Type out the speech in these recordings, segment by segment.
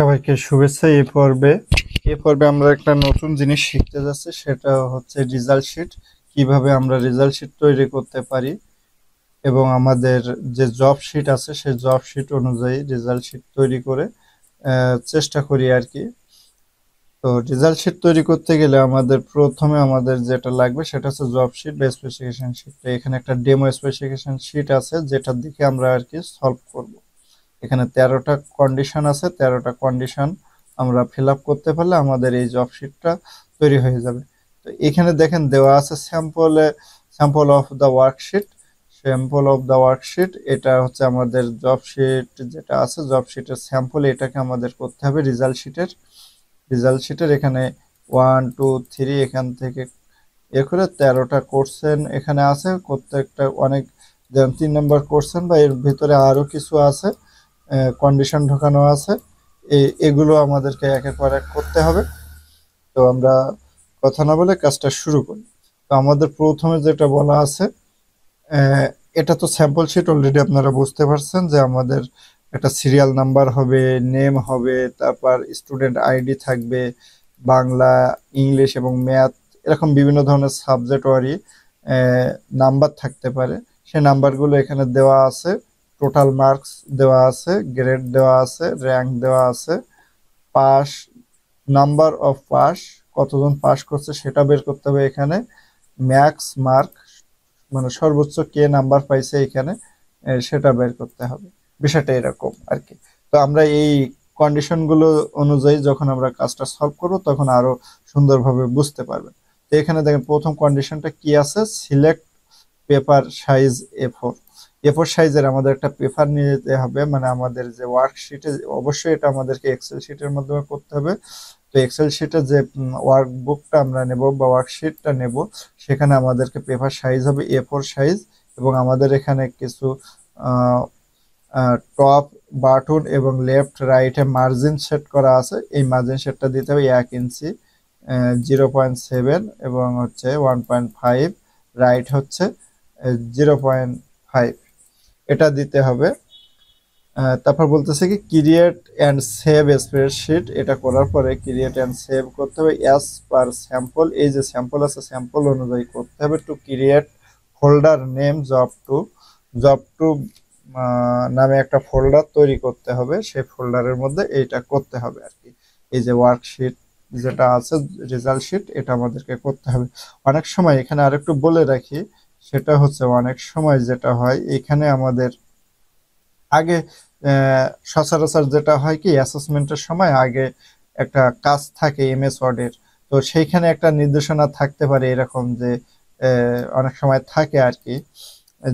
সবাইকে শুভেচ্ছা। এই পর্বে আমরা একটা নতুন জিনিস শিখতে যাচ্ছি, সেটা হচ্ছে রেজাল্ট শিট। কিভাবে আমরা রেজাল্ট শিট তৈরি করতে পারি এবং আমাদের যে জব শিট আছে সেই জব শিট অনুযায়ী রেজাল্ট শিট তৈরি করে চেষ্টা করি আর কি। তো রেজাল্ট শিট তৈরি করতে গেলে প্রথমে আমাদের যেটা লাগবে সেটা হচ্ছে জব শিট বা স্পেসিফিকেশন শিট। তো এখানে একটা ডেমো স্পেসিফিকেশন শিট আছে, যেটার দিকে আমরা আর কি সলভ করব। এখানে 13টা কন্ডিশন আছে, 13টা কন্ডিশন আমরা ফিল আপ করতে পারলে আমাদের এই জব শিটটা তৈরি হয়ে যাবে। তো এখানে দেখেন দেওয়া আছে sample of the worksheet. Sample of the worksheet এটা হচ্ছে আমাদের জব শিট যেটা আছে, জব শিটের স্যাম্পল। এটাকে আমাদের করতে হবে রেজাল্ট শিটের এখানে 1 2 3 এখান থেকে করে 13টা কোশ্চেন এখানে আছে। প্রত্যেকটা অনেক, যেমন 3 নম্বর কোশ্চেন বা এর ভিতরে আরো কিছু আছে, কন্ডিশন ঢোকানো আছে। এগুলো আমাদেরকে একের পর এক করতে হবে। তো আমরা কথা না বলে কাজটা শুরু করি। তো আমাদের প্রথমে যেটা বলা আছে, আহ, এটা তো স্যাম্পল শিট, অলরেডি আপনারা বুঝতে পারছেন যে আমাদের একটা সিরিয়াল নাম্বার হবে, নেম হবে, তারপর স্টুডেন্ট আইডি থাকবে, বাংলা, ইংলিশ এবং ম্যাথ, এরকম বিভিন্ন ধরনের সাবজেক্ট ওয়ারি নাম্বার থাকতে পারে। সেই নাম্বারগুলো এখানে দেওয়া আছে, টোটাল মার্কস দেওয়া আছে, গ্রেড দেওয়া আছে, র্যাঙ্ক দেওয়া আছে, পাস, নাম্বার অফ পাস, কতজন পাস করছে সেটা বের করতে হবে এখানে, ম্যাক্স মার্ক মানে সর্বোচ্চ কে নাম্বার পাইছে এখানে, সেটা বের করতে হবে। বিষয়টা এরকম আর কি। তো আমরা এই কন্ডিশনগুলো অনুযায়ী যখন আমরা কাজটা সলভ করব তখন আরো সুন্দরভাবে বুঝতে পারবেন। তো এখানে দেখেন প্রথম কন্ডিশনটা কি আছে, সিলেক্ট পেপার সাইজ এ4 সাইজের আমাদের একটা পেপার নিয়ে যেতে হবে। মানে আমাদের যে ওয়ার্কশিটে, অবশ্যই এটা আমাদেরকে এক্সেল শিটের মাধ্যমে করতে হবে। তো এক্সেল শিটে যে ওয়ার্কবুকটা আমরা নেব বা ওয়ার্কশিটটা নেব, সেখানে আমাদেরকে পেপার সাইজ হবে এ4 সাইজ। এবং আমাদের এখানে কিছু টপ বাটন এবং লেফট রাইটে মার্জিন সেট করা আছে। এই মার্জিন সেটটা দিতে হবে 1 ইঞ্চি, 0.7 এবং হচ্ছে 1.5, রাইট হচ্ছে 0.5, এটা দিতে হবে। তারপর বলতেছে কি ক্রিয়েট অ্যান্ড সেভ স্প্রেডশিট। এটা করার পরে ক্রিয়েট অ্যান্ড সেভ করতে হবে অ্যাজ পার স্যাম্পল। এই যে স্যাম্পল আছে স্যাম্পল অনুযায়ী করতে হবে। To create folder name job two নামে একটা ফোল্ডার তৈরি করতে হবে, সেই ফোল্ডারের মধ্যে এইটা করতে হবে আর কি। এই যে ওয়ার্কশিট যেটা আছে, রেজাল্ট শিট, এটা আমাদেরকে করতে হবে। অনেক সময় এখানে আরেকটু বলে রাখি, সেটা হচ্ছে অনেক সময় যেটা হয় এখানে আমাদের আগে সচরাচর যেটা হয় কি, অ্যাসেসমেন্টের সময় আগে একটা কাজ থাকে এমএস ওয়ার্ডের। তো সেইখানে একটা নির্দেশনা থাকতে পারে এরকম যে অনেক সময় থাকে আর কি,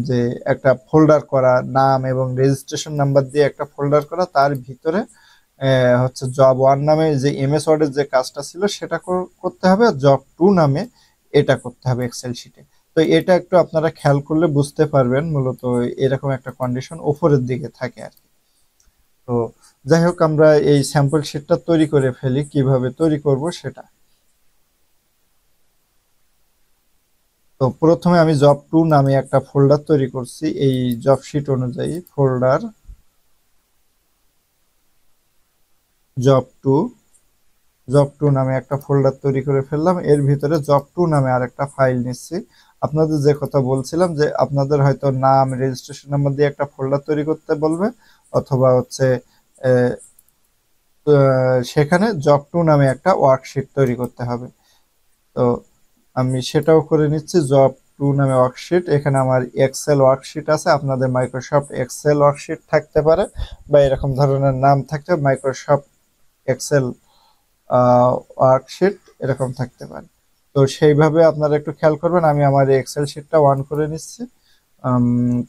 যে একটা ফোল্ডার করা, নাম এবং রেজিস্ট্রেশন নাম্বার দিয়ে একটা ফোল্ডার করা, তার ভিতরে হচ্ছে জব 1 নামে যে এমএস ওয়ার্ডের যে কাজটা ছিল সেটা করতে হবে, আর জব 2 নামে এটা করতে হবে এক্সেল শিটে। তো এটা একটু আপনারা খেয়াল করলে বুঝতে পারবেন, মূলত এরকম একটা কন্ডিশন উপরের দিকে থাকে আর কি। তো যাই হোক, আমরা এই স্যাম্পল শিটটা তৈরি করে ফেলি। কিভাবে তৈরি করব সেটা, তো প্রথমে আমি জব 2 নামে একটা ফোল্ডার তৈরি করছি। এই জব শিট অনুযায়ী ফোল্ডার জব 2 জব 2 নামে একটা ফোল্ডার তৈরি করে ফেললাম। এর ভিতরে জব 2 নামে আরেকটা ফাইল নিচ্ছি। আপনাদের যে কথা বলছিলাম যে আপনাদের হয়তো নাম, রেজিস্ট্রেশন নাম্বার দিয়ে একটা ফোল্ডার তৈরি করতে বলবে, অথবা হচ্ছে সেখানে জব 2 নামে একটা ওয়ার্কশিট তৈরি করতে হবে। তো আমি সেটাও করে নিচ্ছি, জব 2 নামে ওয়ার্কশিট। এখানে আমার এক্সেল ওয়ার্কশিট আছে, আপনাদের মাইক্রোসফট এক্সেল ওয়ার্কশিট থাকতে পারে বা এরকম ধরনের নাম থাকতে, মাইক্রোসফট এক্সেল ওয়ার্কশিট এরকম থাকতে পারে। তো সেইভাবে আপনারা একটু খেয়াল করবেন। আমি আমার এক্সেল শিটটা অন করে নিচ্ছি,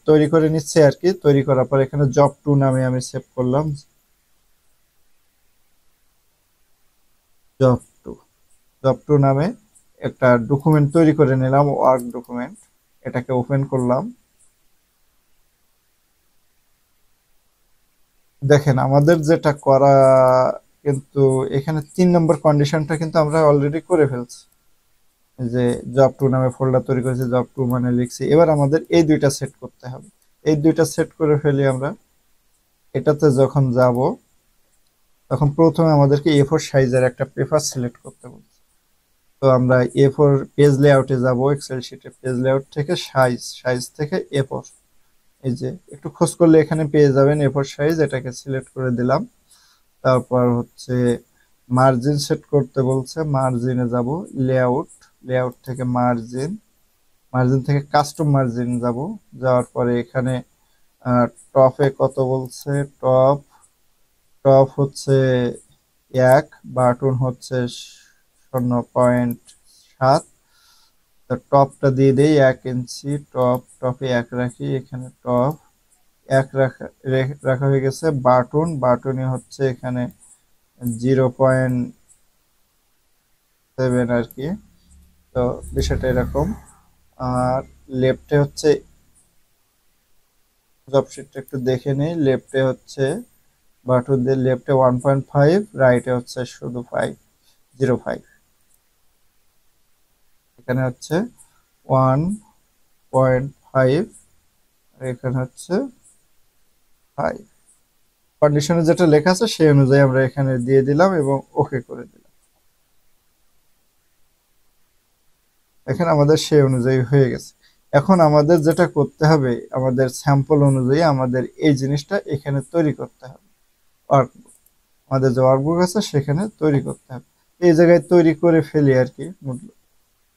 তৈরি করে নিচ্ছি আর কি। তৈরি করার পর এখানে জব 2 নামে আমি সেভ করলাম, জব 2 জব 2 নামে একটা ডকুমেন্ট তৈরি করে নিলাম, ওয়ার্ক ডকুমেন্ট। এটাকে ওপেন করলাম। দেখেন আমাদের যেটা করা, কিন্তু এখানে 3 নম্বর কন্ডিশনটা কিন্তু আমরা অলরেডি করে ফেলছি। যে জব 2 নামে ফোল্ডার তৈরি করেছি, জব 2 মানে লিখছি। এবার আমাদের এই দুইটা সেট করতে হবে। এই দুইটা সেট করে ফেলি আমরা। এটাতে যখন যাব, তখন প্রথমে আমাদেরকে A4 সাইজের একটা পেপার সিলেক্ট করতে বলছে। তো আমরা A4 পেজ লেআউটে যাব, এক্সেল শিটে পেজ লেআউট থেকে সাইজ থেকে A4, এই যে একটু খোঁজ করলে এখানে পেয়ে যাবেন A4 সাইজ, এটাকে সিলেক্ট করে দিলাম। তারপর হচ্ছে মার্জিন সেট করতে বলছে, মার্জিনে যাব, লেআউট থেকে মার্জিন থেকে কাস্টম মার্জিন যাব, যাওয়ার পরে এখানে টপে কত বলছে, টপ হচ্ছে 1, বাটন হচ্ছে 0.7। তো টপটা দিয়ে দেই 1 ইঞ্চি, টপে 1 রাখি, এখানে টপ 1 রাখা হয়ে গেছে। বাটনে হচ্ছে এখানে 0.7 আর কি। তো বিষয়টা এরকম। আর লেফটে হচ্ছে, জব শিটটা একটু দেখে নেই, লেফটে হচ্ছে বাটন দিয়ে লেফটে 1.5, রাইটে হচ্ছে শুধু 0.5, এখানে হচ্ছে 1.5, এখানে হচ্ছে 5। কন্ডিশনে যেটা লেখা আছে সেই অনুযায়ী আমরা এখানে দিয়ে দিলাম এবং ওকে করে দিলাম। এখানে আমাদের সেই অনুযায়ী হয়ে গেছে। এখন আমাদের যেটা করতে হবে, আমাদের স্যাম্পল অনুযায়ী আমাদের এই জিনিসটা এখানে তৈরি করতে হবে। ওয়ার্কবুক, আমাদের যে ওয়ার্কবুক আছে সেখানে তৈরি করতে হবে, এই জায়গায় তৈরি করে ফেলি আর কি।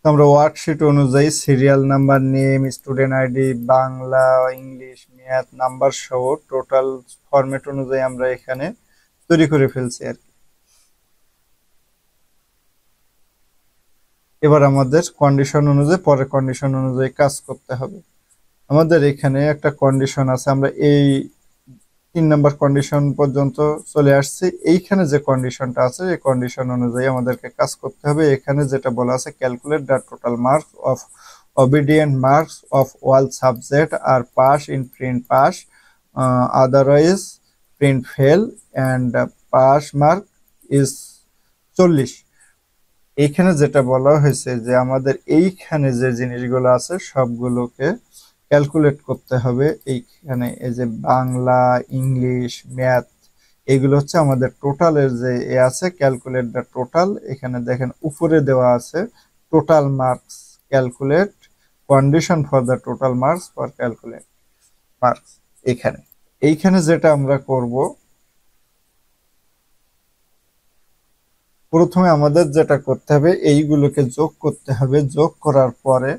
আমরা ওয়ার্কশিট অনুযায়ী serial number, name, student ID, Bangla, English, math number সহ টোটাল ফরম্যাট অনুযায়ী আমরা এখানে তৈরি করে ফেলছি আর কি। এবার আমাদের কন্ডিশন অনুযায়ী কাজ করতে হবে। আমাদের এখানে একটা কন্ডিশন আছে, আমরা এই 3 নম্বর কন্ডিশন পর্যন্ত চলে আসছি। এইখানে যে কন্ডিশনটা আছে এই কন্ডিশন অনুযায়ী আমাদেরকে কাজ করতে হবে। এখানে যেটা বলা আছে, calculate the total marks of obedient marks of all subject are pass in print pass, otherwise print fail, and pass mark is 40। এইখানে যেটা বলা হয়েছে যে আমাদের এইখানে যে জিনিসগুলো আছে সবগুলোকে ক্যালকুলেট করতে হবে। এইখানে এই যে বাংলা, ইংলিশ, ম্যাথ, এগুলো হচ্ছে আমাদের টোটালের যে আছে, ক্যালকুলেট দ্য টোটাল। এখানে দেখেন উপরে দেওয়া আছে total marks, calculate condition for the total marks for calculate marks. এইখানে যেটা আমরা করব, প্রথমে আমাদের যেটা করতে হবে এইগুলোকে যোগ করতে হবে। যোগ করার পরে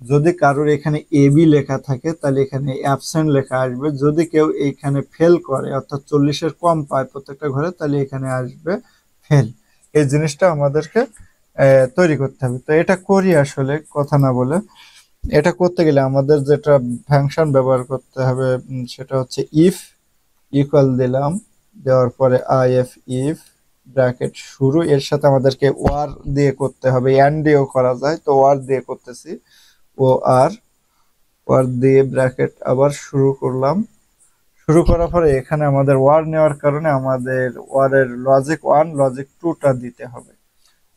যদি কারোর এখানে এবি লেখা থাকে তাহলে এখানে অ্যাবসেন্ট লেখা আসবে। যদি কেউ এইখানে ফেল করে অর্থাৎ 40-এর কম পায় প্রত্যেকটা ঘরে, তাহলে এখানে আসবে ফেল। এই জিনিসটা আমাদেরকে তৈরি করতে হবে। তো এটা করি আসলে কথা না বলে। এটা করতে গেলে আমাদের যেটা ফাংশন ব্যবহার করতে হবে সেটা হচ্ছে ইফ, ইকুয়াল দিলাম, দেওয়ার পরে ইফ ব্র্যাকেট শুরু, এর সাথে আমাদেরকে ওয়ার দিয়ে করতে হবে, অ্যান্ড দিয়েও করা যায়, তো ওয়ার দিয়ে করতেছি। ওয়ার দিয়ে ব্র্যাকেট আবার শুরু করলাম। শুরু করার পরে এখানে আমাদের ওয়ার নেওয়ার কারণে আমাদের ওয়ারের লজিক 1, লজিক 2টা দিতে হবে।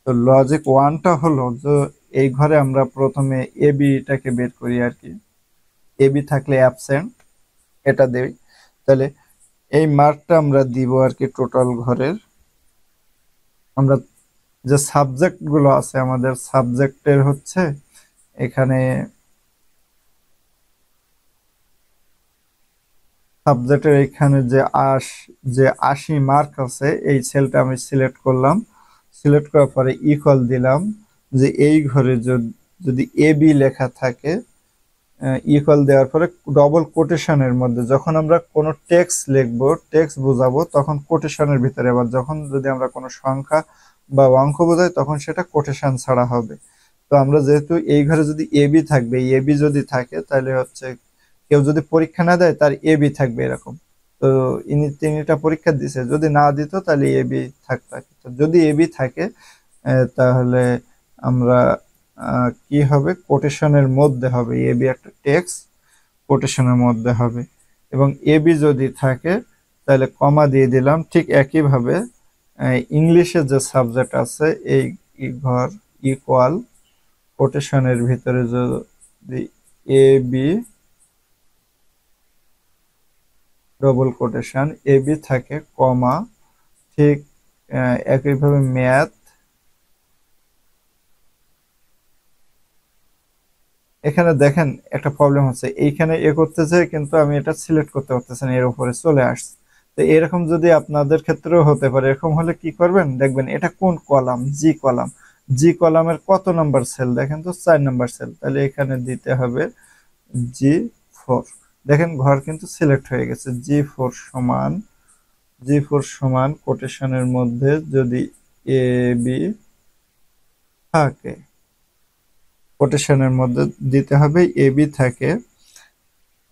তো লজিক 1টা হলো যে এই ঘরে আমরা প্রথমে এবিটাকে বের করি আর কি। এবি থাকলে অ্যাবসেন্ট এটা দেই, তাহলে এই মার্কটা আমরা দিব আর কি টোটাল ঘরের। আমরা যে সাবজেক্ট গুলো আছে আমাদের সাবজেক্টের হচ্ছে এখানে সাবজেক্টের এখানে যে 80 মার্ক আছে এই সেলটা আমি সিলেক্ট করলাম। সিলেক্ট করার পরে ইকুয়াল দিলাম যে এই ঘরে যদি এবি লেখা থাকে, ইকুয়াল দেওয়ার পরে ডবল কোটেশনের মধ্যে যখন আমরা কোনো টেক্সট লিখবো, টেক্সট বোঝাবো, তখন কোটেশনের ভিতরে, আবার যখন যদি আমরা কোনো সংখ্যা বা অঙ্ক বোঝাই তখন সেটা কোটেশন ছাড়া হবে। তো আমরা যেহেতু এই ঘরে যদি এবি থাকবে, এবি যদি থাকে তাহলে হচ্ছে কেউ যদি পরীক্ষা না দেয় তার এবি থাকবে এরকম। তো তিনিটা পরীক্ষা দিছে, যদি না দিত তাহলে এবি থাকতো। তো যদি এবি থাকে তাহলে আমরা কি হবে, কোটেশনের মধ্যে হবে, এবি একটা টেক্সট কোটেশনের মধ্যে হবে। এবং এবি যদি থাকে তাহলে কমা দিয়ে দিলাম। ঠিক একইভাবে ইংলিশের যে সাবজেক্ট আছে এই ঘর ইকুয়াল কোটেশনের ভিতরে যদি এবি ডবল কোটেশন এবি থাকে কমা, ঠিক একইভাবে ম্যাথ, এখানে দেখেন একটা প্রবলেম হচ্ছে, এইখানে করতেছে কিন্তু আমি এটা সিলেক্ট করতে পারতেছি না, এর উপরে চলে আসছে। তো এরকম যদি আপনাদের ক্ষেত্রেও হতে পারে, এরকম হলে কি করবেন, দেখবেন এটা কোন কলাম, জি কলাম, জি কলামের কত নাম্বার সেল দেখেন তো, 4 নাম্বার সেল, তাহলে এখানে দিতে হবে G4। দেখেন ঘর কিন্তু সিলেক্ট হয়ে গেছে। G4 সমান কোটেশনের মধ্যে যদি এ বি থাকে, কোটেশনের মধ্যে দিতে হবে এ বি থাকে,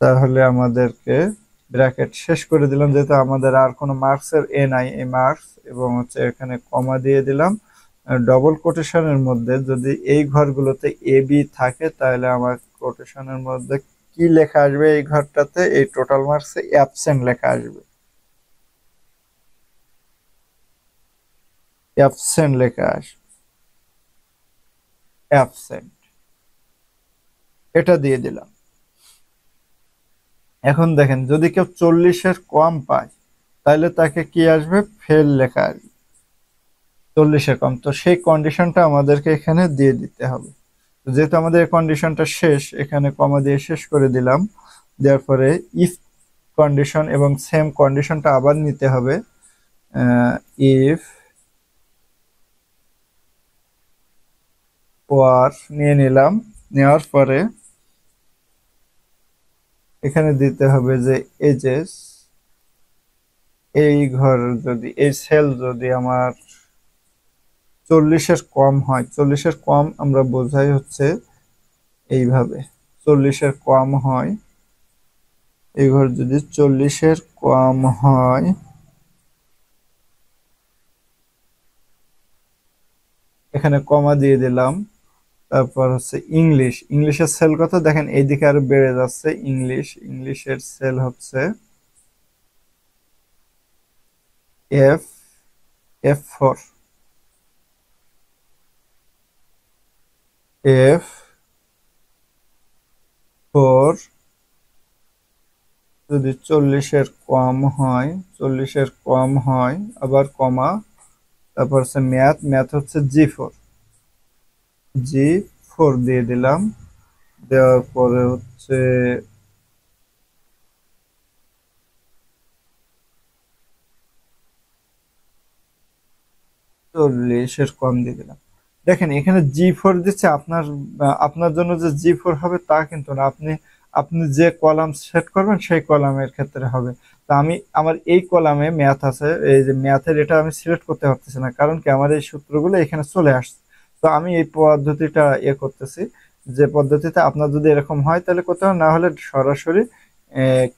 তাহলে আমাদেরকে ব্র্যাকেট শেষ করে দিলাম, যেহেতু আমাদের আর কোনো মার্কসের নাই, এই মার্কস, এবং হচ্ছে এখানে কমা দিয়ে দিলাম। ডবল কোটেশনের মধ্যে যদি এই ঘরগুলোতে এ বি থাকে, তাহলে আমার কোটেশনের মধ্যে কি লেখা আসবে, এই ঘরটাতে এই টোটাল মার্কসে অ্যাবসেন্ট লেখা আসবে, অ্যাবসেন্ট লেখা আসবে, অ্যাবসেন্ট, এটা দিয়ে দিলাম। এখন দেখেন যদি কেউ 40-এর কম পায়, তাহলে তাকে কি আসবে, ফেল লেখা আসবে, 40-এর কম। তো সেই কন্ডিশনটা আমাদেরকে এখানে দিয়ে দিতে হবে। যেহেতু আমাদের কন্ডিশনটা শেষ, এখানে কমা দিয়ে শেষ করে দিলাম, দেওয়ার পরে ইফ কন্ডিশন এবং সেম কন্ডিশনটা আবার নিতে হবে। ইফ ওয়ার নিয়ে নিলাম, নেওয়ার পরে এখানে দিতে হবে যে এজেস, এই ঘর যদি, এই সেল যদি আমার 40-এর কম হয়, 40-এর কম আমরা বোঝাই হচ্ছে এইভাবে, 40-এর কম হয়, এই ঘর যদি 40-এর কম হয়, এখানে কমা দিয়ে দিলাম। তারপর হচ্ছে ইংলিশ, ইংলিশের সেল কত দেখেন, এইদিকে আরো বেড়ে যাচ্ছে, ইংলিশের সেল হচ্ছে এফ, F4, F4 যদি 40-এর কম হয়, 40-এর কম হয়, আবার কমা, তারপর হচ্ছে ম্যাথ হচ্ছে জি ফোর দিয়ে দিলাম। দেওয়ার পরে হচ্ছে 40-এর কম দিয়ে দিলাম। দেখেন এখানে G4 দিচ্ছে, আপনার জন্য যে G4 হবে তা কিন্তু না, আপনি আপনি যে কলাম সেট করবেন সেই কলামের ক্ষেত্রে হবে। তো আমি আমার এই কলামে ম্যাথ আছে, এই যে ম্যাথের এটা আমি সিলেক্ট করতে পারতেছি না, কারণ কি আমার এই সূত্রগুলো এখানে চলে আসছে। তো আমি এই পদ্ধতিটা করতেছি, যে পদ্ধতিতে আপনার যদি এরকম হয় তাহলে কোথাও, না হলে সরাসরি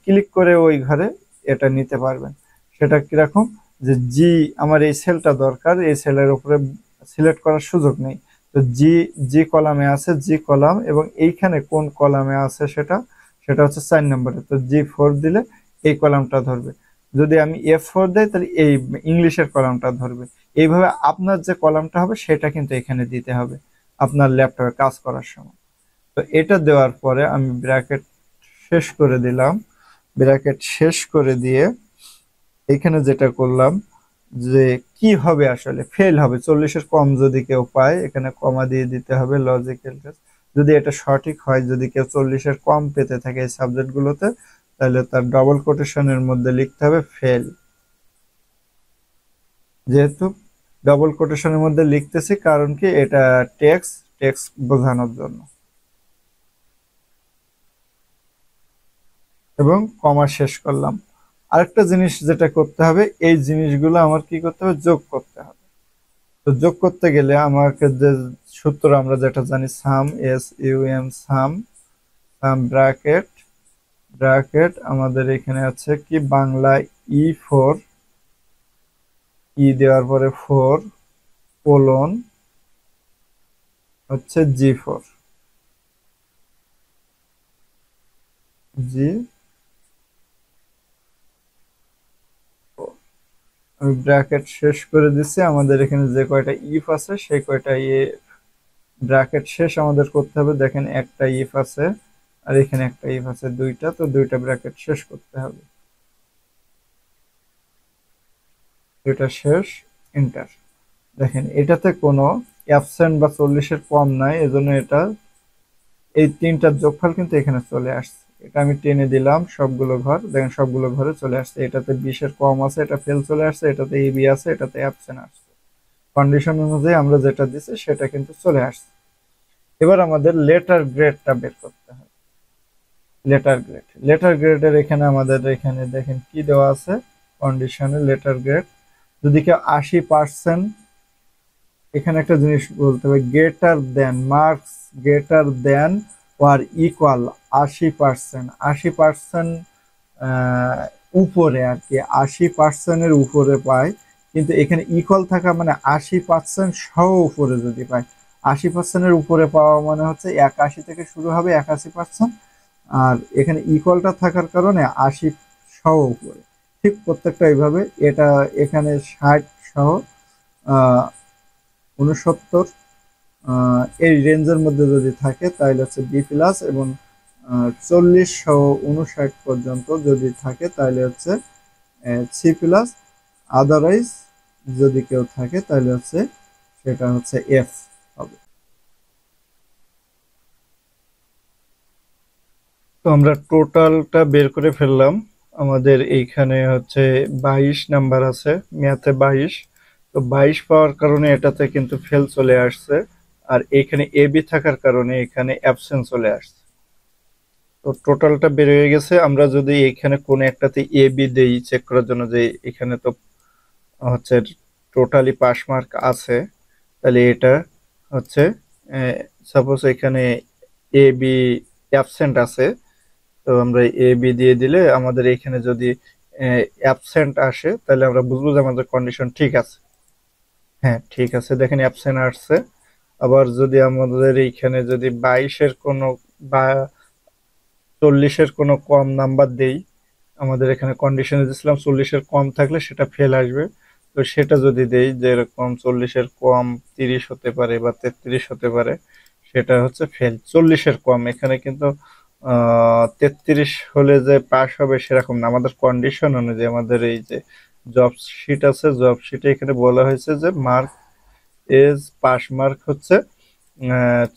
ক্লিক করে ওই ঘরে এটা নিতে পারবেন। সেটা কিরকম, যে জি, আমার এই সেলটা দরকার, এই সেলের উপরে সিলেক্ট করার সুযোগ নেই। তো জি, জি কলামে আছে জি কলাম, এবং এইখানে কোন কলামে আছে সেটা, সেটা হচ্ছে 4 নম্বরে। তো G4 দিলে এই কলামটা ধরবে, যদি আমি F4 দেই তাহলে এই ইংলিশের কলামটা ধরবে। এইভাবে আপনার যে কলামটা হবে সেটা কিন্তু এখানে দিতে হবে আপনার ল্যাপটপে কাজ করার সময়। তো এটা দেওয়ার পরে আমি ব্র্যাকেট শেষ করে দিলাম, ব্র্যাকেট শেষ করে দিয়ে এখানে যেটা করলাম, যে কি হবে, আসলে ফেল হবে, 40-এর কম যদি কেউ পায়, এখানে কমা দিয়ে দিতে হবে, লজিক্যাল টেস্ট। যদি এটা সঠিক হয়, যদি কেউ 40-এর কম পেতে থাকে এই সাবজেক্ট গুলোতে, তাহলে তার ডবল কোটেশনের মধ্যে লিখতে হবে ফেল। যেহেতু ডবল কোটেশনের মধ্যে লিখতেছি, কারণ কি এটা টেক্সট, টেক্সট বোঝানোর জন্য, এবং কমা শেষ করলাম। আরেকটা জিনিস যেটা করতে হবে, এই জিনিসগুলো আমার কি করতে হবে, যোগ করতে হবে। তো যোগ করতে গেলে আমাকে যে সূত্র আমরা যেটা জানি, সাম, SUM, সাম, সাম ব্র্যাকেট, ব্র্যাকেট আমাদের এখানে আছে কি, বাংলায় E4, ই দেওয়ার পরে 4 কোলন হচ্ছে G4, জি, আমি ব্র্যাকেট শেষ করে দিচ্ছি। আমাদের এখানে যে কয়টা ইফ আছে সেই কয়টা ব্র্যাকেট শেষ আমাদের করতে হবে। দেখেন একটা ইফ আছে, আর এখানে একটা ইফ আছে, দুইটা, তো দুইটা ব্র্যাকেট শেষ করতে হবে। এটা শেষ, এন্টার। দেখেন এটাতে কোনো অ্যাবসেন্ট বা 40-এর কম নাই, এজন্য এটা এই তিনটার যোগফল কিন্তু এখানে চলে আসছে। এটা আমি টেনে দিলাম সবগুলো ঘর, দেখেন সবগুলো ঘরে চলে আসছে। এটাতে 20-এর কম আছে, এটা ফেল চলে আসছে, এটাতে এবি আছে, এটাতে অ্যাবসেন্ট আসছে। কন্ডিশন অনুযায়ী আমরা যেটা দিছি সেটা কিন্তু চলে আসছে। এবার আমাদের লেটার গ্রেডটা বের করতে হবে। লেটার গ্রেডের এখানে আমাদের এখানে দেখেন কি দেওয়া আছে কন্ডিশনে। লেটার গ্রেড যদি কেউ 80%, এখানে একটা জিনিস বলতে হবে, greater than marks greater than or equal 80%, 80% উপরে আর কি, 80%-এর উপরে পায়। কিন্তু এখানে ইকুয়াল থাকা মানে 80% সহ উপরে যদি পায়, 80%-এর উপরে পাওয়া মানে হচ্ছে 81 থেকে শুরু হবে 81%, আর এখানে ইকুয়ালটা থাকার কারণে 80 সহ উপরে। ঠিক প্রত্যেকটা এইভাবে। এটা এখানে 60 সহ 69 এই রেঞ্জের মধ্যে যদি থাকে তাহলে হচ্ছে বি প্লাস, এবং 40 সহ 59 পর্যন্ত যদি থাকে তাহলে হচ্ছে সি প্লাস। আদারওয়াইজ যদি কেউ থাকে তাহলে হচ্ছে সেটা হচ্ছে এফ হবে। তো আমরা টোটালটা বের করে ফেললাম। আমাদের এইখানে হচ্ছে 22 নাম্বার আছে, ম্যাথে 22। তো 22 পাওয়ার কারণে এটাতে কিন্তু ফেল চলে আসছে, আর এইখানে এবি থাকার কারণে এখানে অ্যাবসেন্ট চলে আসছে। তো টোটালটা বের হয়ে গেছে। আমরা যদি এখানে কোনো একটাতে এবি দেই চেক করার জন্য, যে এখানে তো হচ্ছে টোটালি পাস মার্ক আছে, তাহলে এটা হচ্ছে সাপোজ এখানে এ বি অ্যাবসেন্ট আছে, তো আমরা এ বি দিয়ে দিলে আমাদের এখানে যদি অ্যাবসেন্ট আসে তাহলে আমরা বুঝবো যে আমাদের কন্ডিশন ঠিক আছে। হ্যাঁ ঠিক আছে, দেখেন অ্যাবসেন্ট আসছে। আবার যদি আমাদের এইখানে যদি 22-এর কোনো বা 40-এর কোনো কম নাম্বার দেই, আমাদের এখানে কন্ডিশনে দিয়েছিলাম 40-এর কম থাকলে সেটা ফেল আসবে। তো সেটা যদি দেই, যেরকম 40-এর কম 30 হতে পারে বা 33 হতে পারে, সেটা হচ্ছে ফেল। 40-এর কম এখানে কিন্তু 33 হলে যে পাস হবে সেরকম না, আমাদের কন্ডিশন অনুযায়ী আমাদের এই যে জব শিট আছে, জব শিটে এখানে বলা হয়েছে যে মার্ক ইজ পাস মার্ক হচ্ছে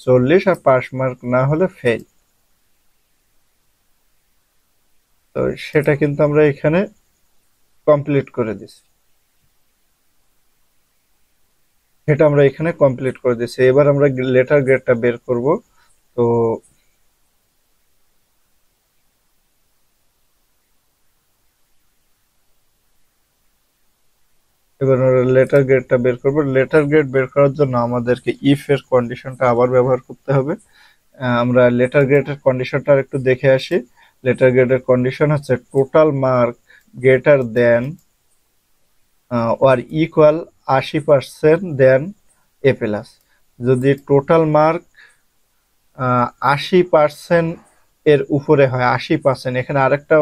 40, আর পাস মার্ক না হলে ফেল। তো সেটা কিন্তু আমরা এখানে কমপ্লিট করে দিছি। এটা আমরা এখানে কমপ্লিট করে দিয়েছি। এবার আমরা লেটার গ্রেডটা বের করব। তো এবার আমরা লেটার গ্রেডটা বের করব। লেটার গ্রেড বের করার জন্য আমাদেরকে ইফ এর কন্ডিশনটা আবার ব্যবহার করতে হবে। আমরা লেটার গ্রেডের কন্ডিশনটা একটু দেখে আসি। লেটার গ্রেডের কন্ডিশন হচ্ছে total mark greater than or equal 80% then A plus. যদি টোটাল মার্ক 80% এর উপরে হয়, 80%, এখানে আরেকটা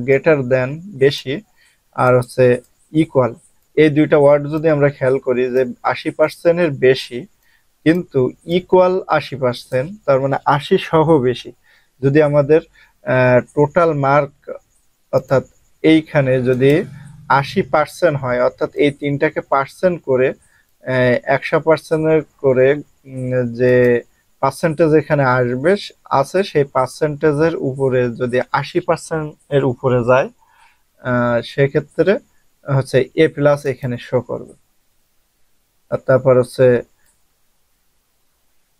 গ্রেটার দেন বেশি, আর হচ্ছে ইকুয়াল, এই দুইটা ওয়ার্ড যদি আমরা খেয়াল করি যে 80% এর বেশি কিন্তু ইকুয়াল 80%, তার মানে 80 সহ বেশি। যদি আমাদের টোটাল মার্ক অর্থাৎ এইখানে যদি 80% হয়, অর্থাৎ এই তিনটাকে পার্সেন্ট করে 100% করে যে পার্সেন্টেজ এখানে আসবে আছে, সেই পার্সেন্টেজের উপরে যদি 80% এর উপরে যায়, সেক্ষেত্রে হচ্ছে এ প্লাস এখানে শো করবে। আর তারপর হচ্ছে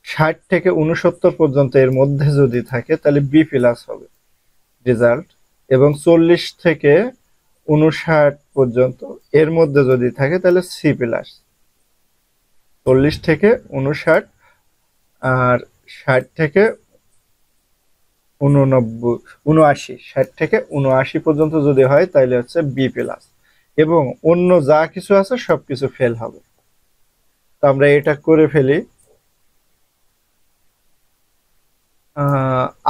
60 থেকে 69 পর্যন্ত এর মধ্যে যদি থাকে তাহলে বি প্লাস হবে রেজাল্ট, এবং 40 থেকে 59 পর্যন্ত এর মধ্যে যদি থাকে তাহলে সি প্লাস। 40 থেকে 59 আর 60 থেকে 89, 79, 60 থেকে 79 পর্যন্ত যদি হয় তাহলে হচ্ছে বি প্লাস, এবং অন্য যা কিছু আছে সবকিছু ফেল হবে। তো আমরা এটা করে ফেলি।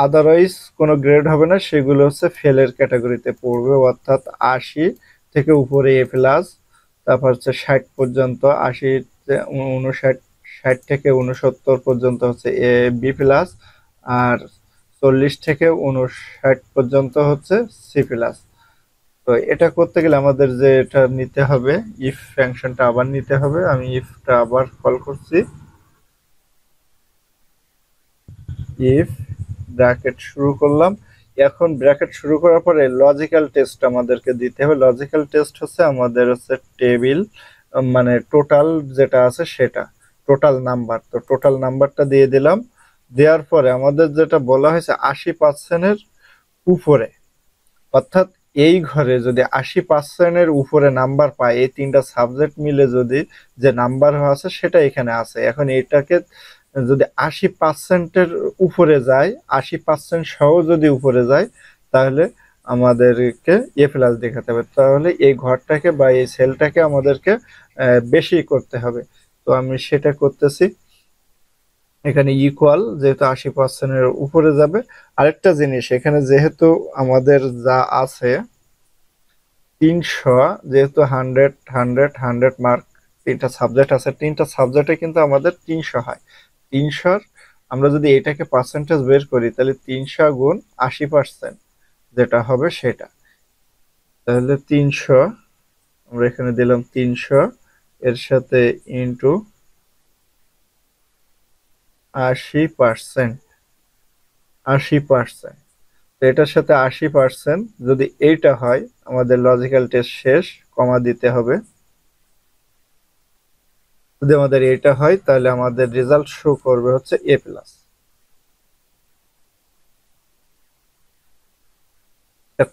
আদারওয়াইজ কোনো গ্রেড হবে না, সেগুলো হচ্ছে ফেলের ক্যাটাগরিতে পড়বে, অর্থাৎ 80 থেকে উপরে এ প্লাস, তারপর হচ্ছে 60 পর্যন্ত, 80, 59, 60 থেকে 69 পর্যন্ত হচ্ছে এ বি প্লাস, আর 40 থেকে 59 পর্যন্ত হচ্ছে সি প্লাস। তো এটা করতে গেলে আমাদের যে এটা নিতে হবে, ইফ ফাংশনটা আবার নিতে হবে। আমি ইফটা আবার কল করছি, ইফ ব্র্যাকেট শুরু করলাম। এখন ব্র্যাকেট শুরু করার পরে লজিক্যাল টেস্ট আমাদেরকে দিতে হবে। লজিক্যাল টেস্ট হচ্ছে আমাদের হচ্ছে টেবিল, মানে টোটাল যেটা আছে সেটা, টোটাল নাম্বার। তো টোটাল নাম্বারটা দিয়ে দিলাম। দেওয়ার পরে আমাদের যেটা বলা হয়েছে 80%-এর উপরে, অর্থাৎ এই ঘরে যদি 80%-এর উপরে নাম্বার পায়, এই তিনটা সাবজেক্ট মিলে যদি যে নাম্বার আছে সেটা এখানে আছে। এখন এটাকে যদি 80%-এর উপরে যায়, 80% সহ যদি উপরে যায়, তাহলে আমাদেরকে এ প্লাস দেখাতে হবে। তাহলে এই ঘরটাকে বা এই সেলটাকে আমাদেরকে বেশি করতে হবে। তো আমি সেটা করতেছি। এখানে ইকুয়াল, যেহেতু 80%-এর উপরে যাবে। আরেকটা জিনিস, এখানে যেহেতু আমাদের যা আছে 300, যেহেতু 100 মার্ক, তিনটা সাবজেক্ট আছে, তিনটা সাবজেক্টে কিন্তু আমাদের 300 হয়। 300, আমরা যদি এটাকে পার্সেন্টেজ বের করি তাহলে 300 গুণ 80% যেটা হবে সেটা। তাহলে 300, আমরা এখানে দিলাম 300, এর সাথে ইন্টু 80%। 80%, তো এটার সাথে 80% যদি এইটা হয়, আমাদের লজিক্যাল টেস্ট শেষ, কমা দিতে হবে। যদি আমাদের এটা হয় তাহলে আমাদের রেজাল্ট শো করবে হচ্ছে এ প্লাস।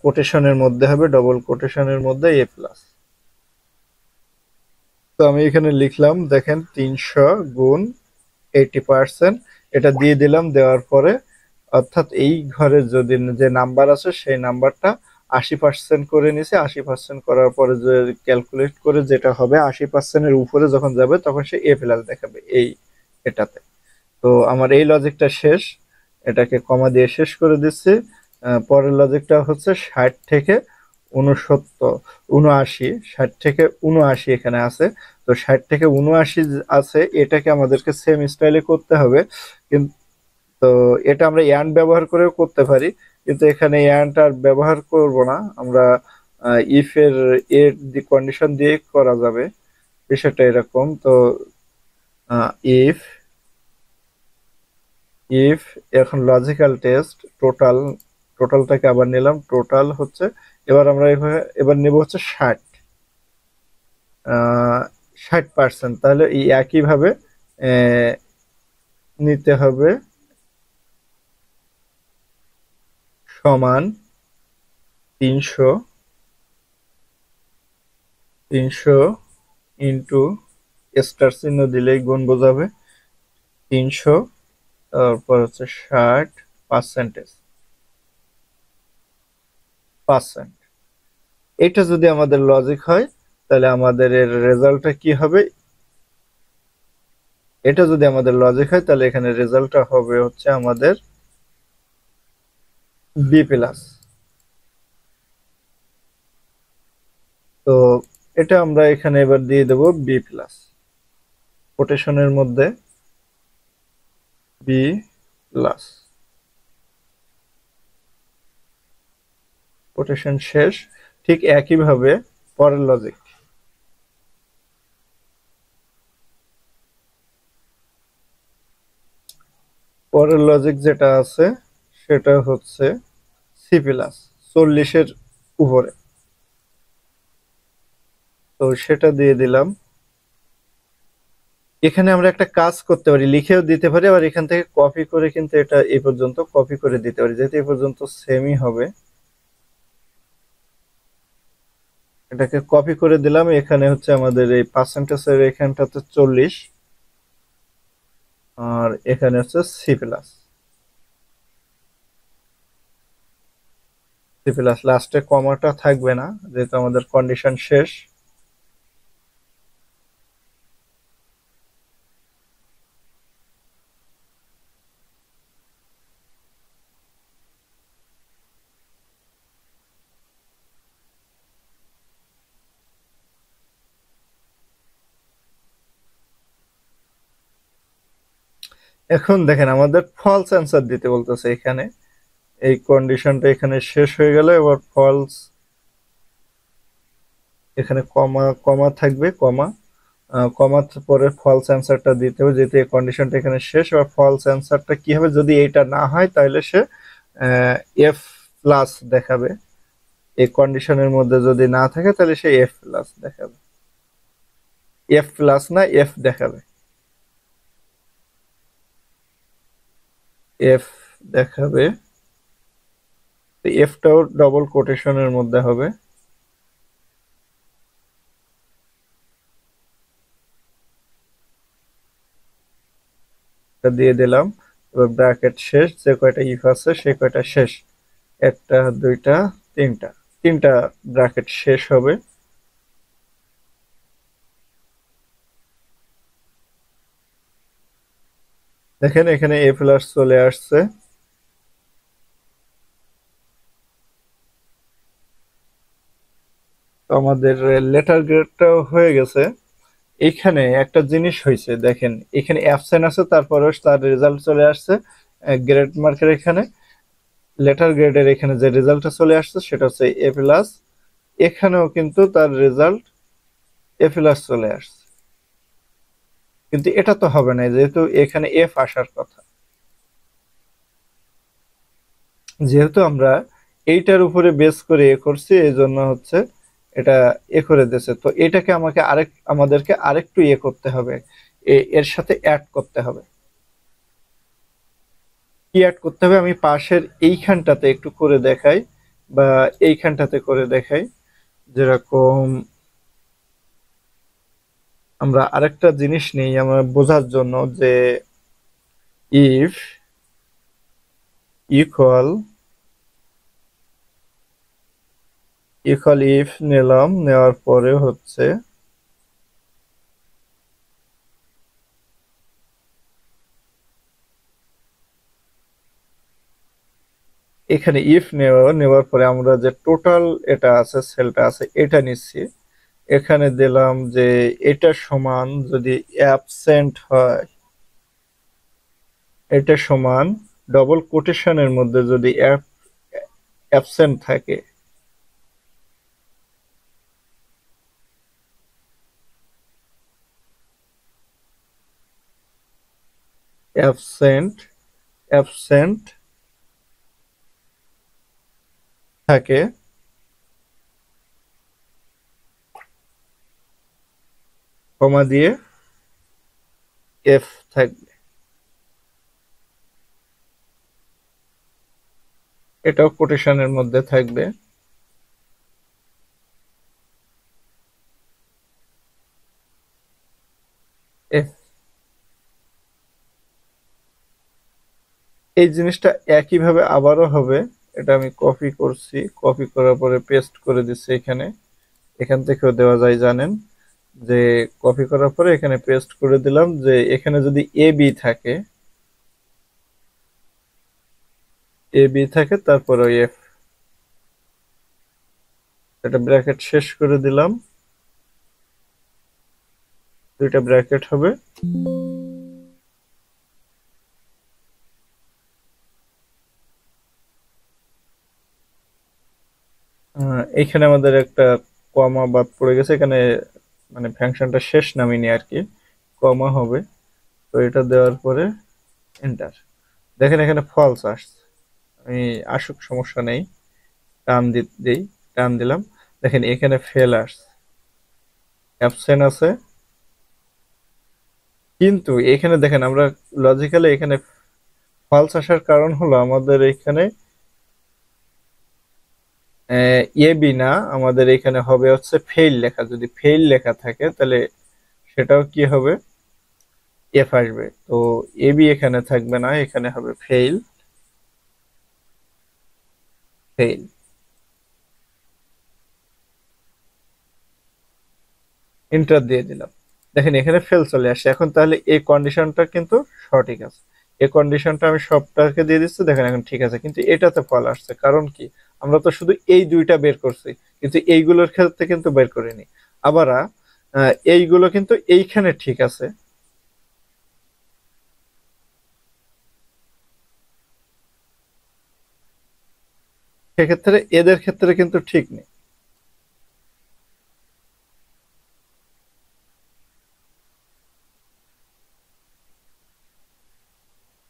কোটেশনের মধ্যে হবে, ডবল কোটেশনের মধ্যে এ প্লাস। তো আমি এখানে লিখলাম, দেখেন 300 গুণ 80%, এটা দিয়ে দিলাম। দেওয়ার পরে অর্থাৎ এই ঘরের যদি যে নাম্বার আছে সেই নাম্বারটা 80% করে নিছে। 80% করার পরে যে ক্যালকুলেট করে যেটা হবে, 80%-এর উপরে যখন যাবে তখন সে এ প্লাস দেখাবে এই এটাতে। তো আমার এই লজিকটা শেষ, এটাকে কমা দিয়ে শেষ করে দিচ্ছি। পরের লজিকটা হচ্ছে 60 থেকে 69, 79, 60 থেকে 79 এখানে আছে। তো 60 থেকে 79 আছে, এটাকে আমাদেরকে সেম স্টাইলে করতে হবে। কিন্তু তো এটা আমরা অ্যান্ড ব্যবহার করেও করতে পারি, কিন্তু এখানে অ্যান্ড আর ব্যবহার করব না আমরা। ইফ এর এর কন্ডিশন দিয়ে করা যাবে, বিষয়টা এরকম। তো ইফ ইফ এখন লজিক্যাল টেস্ট টোটাল, টোটালটাকে আবার নিলাম, টোটাল হচ্ছে, এবার আমরা এবার নেব হচ্ছে 60, 60%। তাহলে এই একইভাবে নিতে হবে, সমান 300, 300 ইন্টু, স্টার চিহ্ন দিলেই গুণ বোঝাবে, 300, তারপর হচ্ছে 60%, পার্সেন্ট। এটা যদি আমাদের লজিক হয় তাহলে আমাদের এর রেজাল্টটা কি হবে, এটা যদি আমাদের লজিক হয় তাহলে এখানে রেজাল্টটা হবে হচ্ছে আমাদের বি প্লাস। তো এটা আমরা এখানে এবার দিয়ে দেব বি প্লাস, কোটেশনের মধ্যে বি প্লাস। কোটেশন শেষ। ঠিক একইভাবে পরের লজিক, পরের লজিক যেটা আছে সেটা হচ্ছে সি প্লাস, 40-এর উপরে। তো সেটা দিয়ে দিলাম। এখানে আমরা একটা কাজ করতে পারি, লিখেও দিতে পারি, আবার এখান থেকে কপি করে কিন্তু এটা এই পর্যন্ত কপি করে দিতে পারি, যেহেতু এই পর্যন্ত সেমই হবে। এটাকে কপি করে দিলাম। এখানে হচ্ছে আমাদের এই পার্সেন্টেজের এখানটাতে 40, আর এখানে হচ্ছে সি প্লাস। সি প্লাস লাস্টে কমাটা থাকবে না, যেহেতু আমাদের কন্ডিশন শেষ। এখন দেখেন আমাদের ফলস অ্যান্সার দিতে বলতেছে এখানে। এই কন্ডিশনটা এখানে শেষ হয়ে গেল, এবার ফলস এখানে কমা কমা থাকবে, কমা কমার পরে ফলস অ্যান্সারটা দিতে হবে, যেহেতু এই কন্ডিশনটা এখানে শেষ। এবার ফলস অ্যান্সারটা কি হবে, যদি এটা না হয় তাহলে সে এফ প্লাস দেখাবে। এই কন্ডিশনের মধ্যে যদি না থাকে তাহলে সে এফ প্লাস দেখাবে, এফ প্লাস না এফ দেখাবে, এফ দেখাবে। এফটাও ডবল কোটেশনের মধ্যে হবে। এটা দিয়ে দিলাম। এবার ব্র্যাকেট শেষ, যে কয়টা ইফ আছে সে কয়টা শেষ, একটা দুইটা তিনটা, তিনটা ব্র্যাকেট শেষ হবে। দেখেন এখানে এ প্লাস চলে আসছে। তো আমাদের লেটার গ্রেডটাও হয়ে গেছে। এইখানে একটা জিনিস হয়েছে, দেখেন এখানে অ্যাবসেন্ট আছে, তারপরে তার রেজাল্ট চলে আসছে গ্রেড মার্কের এখানে। লেটার গ্রেডের এখানে যে রেজাল্টটা চলে আসছে সেটা হচ্ছে এ প্লাস, এখানেও কিন্তু তার রেজাল্ট এ প্লাস চলে আসছে, কিন্তু এটা তো হবে না যেহেতু এখানে এফ আসার কথা। যেহেতু আমরা এইটার উপরে বেস করে এ করছি, এই জন্য হচ্ছে এটা এ করে দিয়েছে। তো এটাকে আমাদেরকে আরেকটু ইয়ে করতে হবে, এর সাথে অ্যাড করতে হবে। কি অ্যাড করতে হবে আমি পাশের এইখানটাতে একটু করে দেখাই, বা এইখানটাতে করে দেখাই। যেরকম আমরা আরেকটা জিনিস নেই আমরা বোঝার জন্য, যে ইফ ইকুয়াল ইকুয়াল ইফ নিলাম, নেওয়ার পরে হচ্ছে এখানে ইফ নেওয়ার পরে আমরা যে টোটাল এটা আছে, সেলটা আছে, এটা নিচ্ছি। এখানে দিলাম যে এটা সমান যদি অ্যাবসেন্ট হয়, এটা সমান ডবল কোটেশনের মধ্যে যদি অ্যাবসেন্ট থাকে, অ্যাবসেন্ট অ্যাবসেন্ট থাকে, কমা দিয়ে এফ থাকবে। এটাও কোটেশনের মধ্যে থাকবে। এফ, এই জিনিসটা একইভাবে আবারও হবে। এটা আমি কপি করছি, কপি করার পরে পেস্ট করে দিচ্ছি এখানে। এখান থেকেও দেওয়া যায় জানেন, যে কপি করার পরে এখানে পেস্ট করে দিলাম, যে এখানে যদি এ বি থাকে, এ বি থাকে তারপরে এফ, এটা ব্র্যাকেট শেষ করে দিলাম, দুইটা ব্র্যাকেট হবে। এইখানে আমাদের একটা কমা বাদ পড়ে গেছে এখানে, মানে ফাংশনটা শেষ নামিনি আর কি, কমা হবে। তো এটা দেওয়ার পরে এন্টার। দেখেন এখানে ফলস আসছে, আমি আসুক সমস্যা নেই, দেই, টান দিলাম। দেখেন এখানে ফেল আসছে, অ্যাবসেন্ট আছে। কিন্তু এখানে দেখেন আমরা লজিক্যালি এখানে ফলস আসার কারণ হলো আমাদের এখানে এ বি না, আমাদের এখানে হবে হচ্ছে ফেইল লেখা। যদি ফেইল লেখা থাকে তাহলে সেটাও কি হবে, এফ আসবে। তো এ বি এখানে থাকবে না, এখানে হবে ফেইল, ফেইল। এন্টার দিয়ে দিলাম। দেখেন এখানে ফেল চলে আসছে। এখন তাহলে এই কন্ডিশনটা কিন্তু সঠিক আছে, এই কন্ডিশনটা আমি সবটাকে দিয়ে দিচ্ছি, দেখেন এখন ঠিক আছে। কিন্তু এটাতে ফল আসছে কারণ কি, আমরা তো শুধু এই দুইটা বের করছি, কিন্তু এইগুলোর ক্ষেত্রে কিন্তু বের করিনি। আবার এইগুলো কিন্তু এইখানে ঠিক আছে, সেক্ষেত্রে এদের ক্ষেত্রে কিন্তু ঠিক নেই।